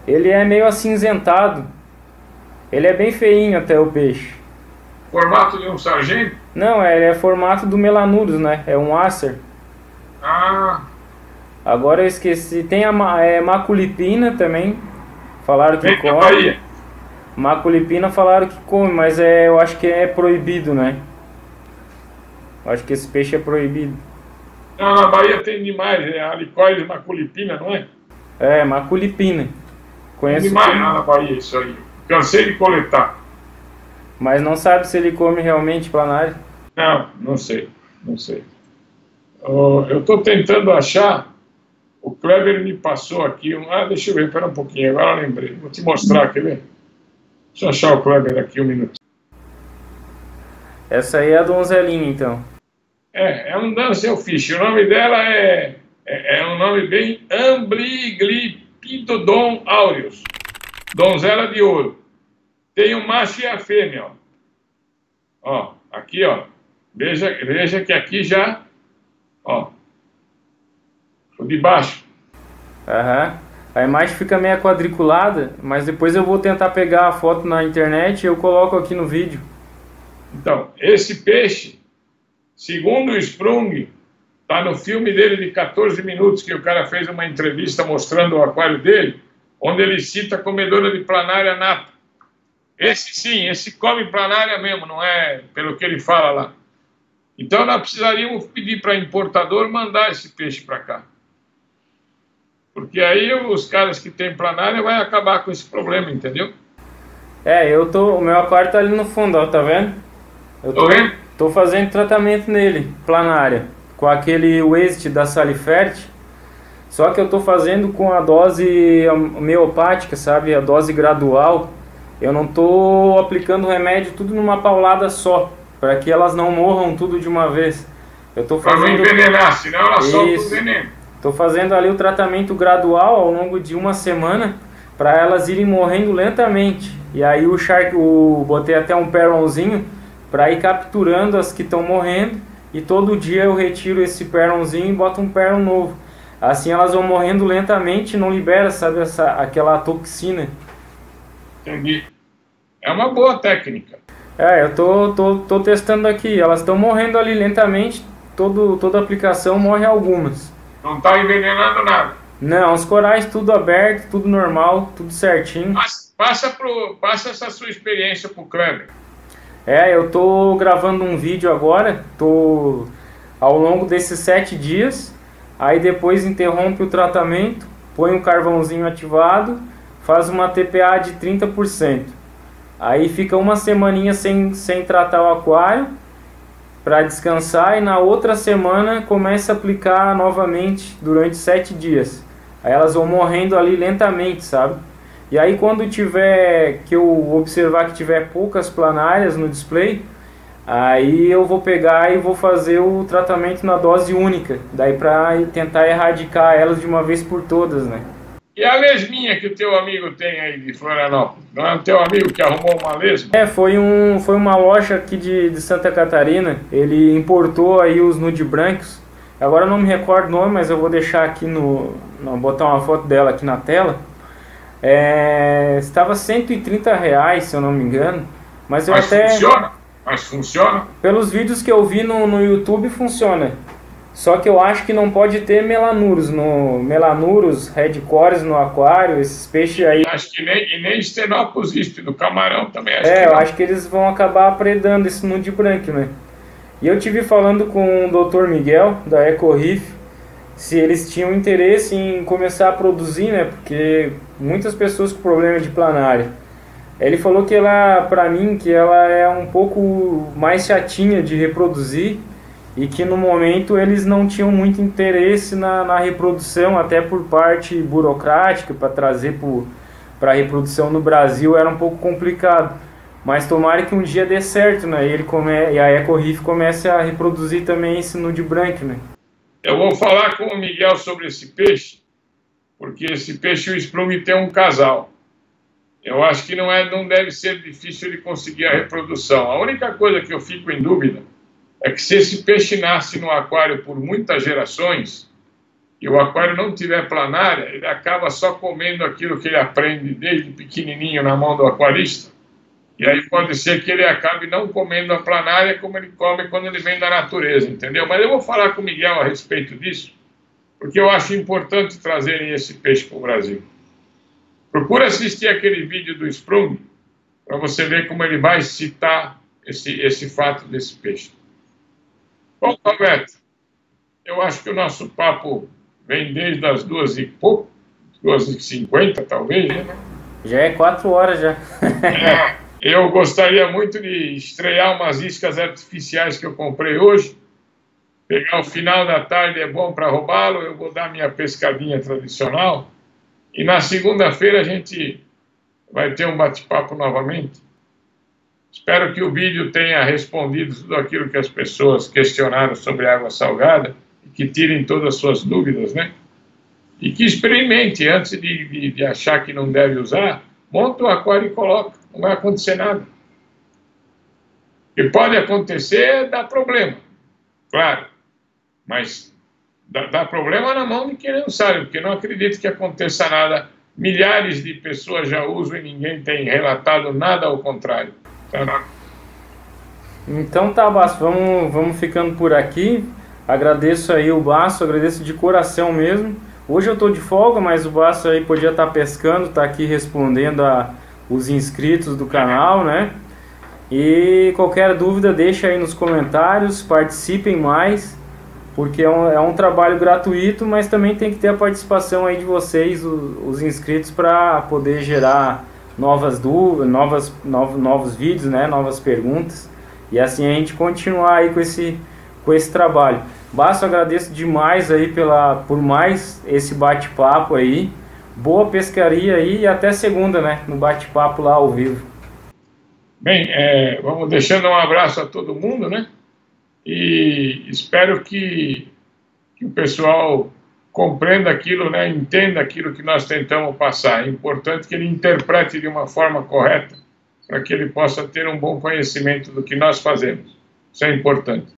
Ele é meio acinzentado. Ele é bem feinho até o peixe. Formato de um sargento? Não, ele é formato do Melanurus, né? É um Acer. Ah, Agora eu esqueci. Tem a maculipina também. Falaram que vem da come. Bahia. Maculipina falaram que come, mas eu acho que é proibido, né? Eu acho que esse peixe é proibido. Não, na Bahia tem demais, é alicóide maculipina, não é? É, maculipina. Tem Conheço, demais lá na Bahia isso aí. Cansei de coletar. mas não sabe se ele come realmente planário. Não, não sei, não sei. Eu estou tentando achar, o Kleber me passou aqui, deixa eu ver, espera um pouquinho, agora eu lembrei. Vou te mostrar, quer ver? Deixa eu achar o Kleber aqui um minuto. Essa aí é a donzelinha, então. É um Dancelfish, o nome dela é um nome bem Ambliglipidodon aureus, donzela de ouro. Tem o macho e a fêmea, ó. Aqui, ó. Veja que aqui já, ó, o de baixo. Aham. A imagem fica meio quadriculada, mas depois eu vou tentar pegar a foto na internet e eu coloco aqui no vídeo. Então, esse peixe, segundo o Sprung, tá no filme dele de 14 minutos, que o cara fez uma entrevista mostrando o aquário dele, onde ele cita a comedora de planária nata. Esse sim, esse come planária mesmo, não é pelo que ele fala lá. Então nós precisaríamos pedir para importador mandar esse peixe para cá. Porque aí os caras que têm planária vai acabar com esse problema, entendeu? O meu aquário tá ali no fundo, ó, tá vendo? Tô vendo? Tô fazendo tratamento nele, planária, com aquele Waste da Salifert. Só que eu tô fazendo com a dose homeopática, sabe? A dose gradual. Eu não tô aplicando o remédio tudo numa paulada só, para que elas não morram tudo de uma vez. Eu tô Para não fazendo envenenar, senão ela solta o Isso. veneno. Tô fazendo ali o tratamento gradual ao longo de uma semana para elas irem morrendo lentamente. E aí botei até um perronzinho para ir capturando as que estão morrendo, e todo dia eu retiro esse perronzinho e boto um perron novo. Assim elas vão morrendo lentamente, não libera, sabe, aquela toxina. Entendi. É uma boa técnica. Eu tô testando aqui, elas estão morrendo ali lentamente, toda aplicação morre algumas. Não está envenenando nada. Não, os corais tudo aberto, tudo normal, tudo certinho. Passa essa sua experiência pro Kleber. Eu tô gravando um vídeo agora, tô ao longo desses 7 dias, aí depois interrompe o tratamento, põe um carvãozinho ativado, faz uma TPA de 30%. Aí fica uma semaninha sem tratar o aquário para descansar, e na outra semana começa a aplicar novamente durante 7 dias. Aí elas vão morrendo ali lentamente, sabe? E aí quando tiver, que eu observar que tiver poucas planárias no display, aí eu vou pegar e vou fazer o tratamento na dose única, daí para tentar erradicar elas de uma vez por todas, né? E a lesminha que o teu amigo tem aí de Florianópolis? Não é o teu amigo que arrumou uma lesma? Foi uma loja aqui de Santa Catarina. Ele importou aí os nude brancos. Agora eu não me recordo o nome, mas eu vou deixar aqui botar uma foto dela aqui na tela. Estava R$130, se eu não me engano. Mas funciona? Mas funciona? Pelos vídeos que eu vi no YouTube, funciona. Só que eu acho que não pode ter melanurus, red cores no aquário, esses peixes aí. Acho que nem Stenopus ispe, do camarão também. Eu acho que eles vão acabar predando esse nude branco, né? E eu tive falando com o Dr. Miguel, da EcoReef, se eles tinham interesse em começar a produzir, né? Porque muitas pessoas com problema de planária. Ele falou que pra mim, que ela é um pouco mais chatinha de reproduzir, e que no momento eles não tinham muito interesse na reprodução, até por parte burocrática, para trazer para reprodução no Brasil era um pouco complicado. Mas tomara que um dia dê certo, né? E a EcoReef comece a reproduzir também esse nude branco, né? Eu vou falar com o Miguel sobre esse peixe, porque esse peixe, o Sprung, tem um casal. Eu acho que não deve ser difícil de conseguir a reprodução. A única coisa que eu fico em dúvida é que se esse peixe nasce no aquário por muitas gerações, e o aquário não tiver planária, ele acaba só comendo aquilo que ele aprende desde pequenininho na mão do aquarista. E aí pode ser que ele acabe não comendo a planária como ele come quando ele vem da natureza, entendeu? Mas eu vou falar com o Miguel a respeito disso, porque eu acho importante trazerem esse peixe para o Brasil. Procura assistir aquele vídeo do Sprung, para você ver como ele vai citar esse fato desse peixe. Bom, Roberto, eu acho que o nosso papo vem desde as 2 e pouco, 2h50 talvez, né? Já é 4 horas já. Eu gostaria muito de estrear umas iscas artificiais que eu comprei hoje. Pegar o final da tarde é bom para roubá-lo, eu vou dar minha pescadinha tradicional. E na segunda-feira a gente vai ter um bate-papo novamente. Espero que o vídeo tenha respondido tudo aquilo que as pessoas questionaram sobre água salgada e que tirem todas as suas dúvidas, né? E que experimente, antes de achar que não deve usar, monta o aquário e coloca, não vai acontecer nada. O que pode acontecer, dá problema, claro, mas dá problema na mão de quem não sabe, porque não acredito que aconteça nada. Milhares de pessoas já usam e ninguém tem relatado nada ao contrário. Tá? Então tá, Basso, vamos ficando por aqui. Agradeço aí o Basso, agradeço de coração mesmo. Hoje eu tô de folga, mas o Basso aí podia estar pescando, tá aqui respondendo os inscritos do canal, né? E qualquer dúvida deixa aí nos comentários, participem mais, porque é um trabalho gratuito, mas também tem que ter a participação aí de vocês, os inscritos, para poder gerar novas dúvidas, novos vídeos, né? Novas perguntas, e assim a gente continuar aí com esse trabalho. Basso, agradeço demais aí por mais esse bate-papo aí. Boa pescaria aí e até segunda, né? No bate-papo lá ao vivo. Bem, vamos deixando um abraço a todo mundo, né? E espero que o pessoal compreenda aquilo, né? Entenda aquilo que nós tentamos passar. É importante que ele interprete de uma forma correta, para que ele possa ter um bom conhecimento do que nós fazemos. Isso é importante.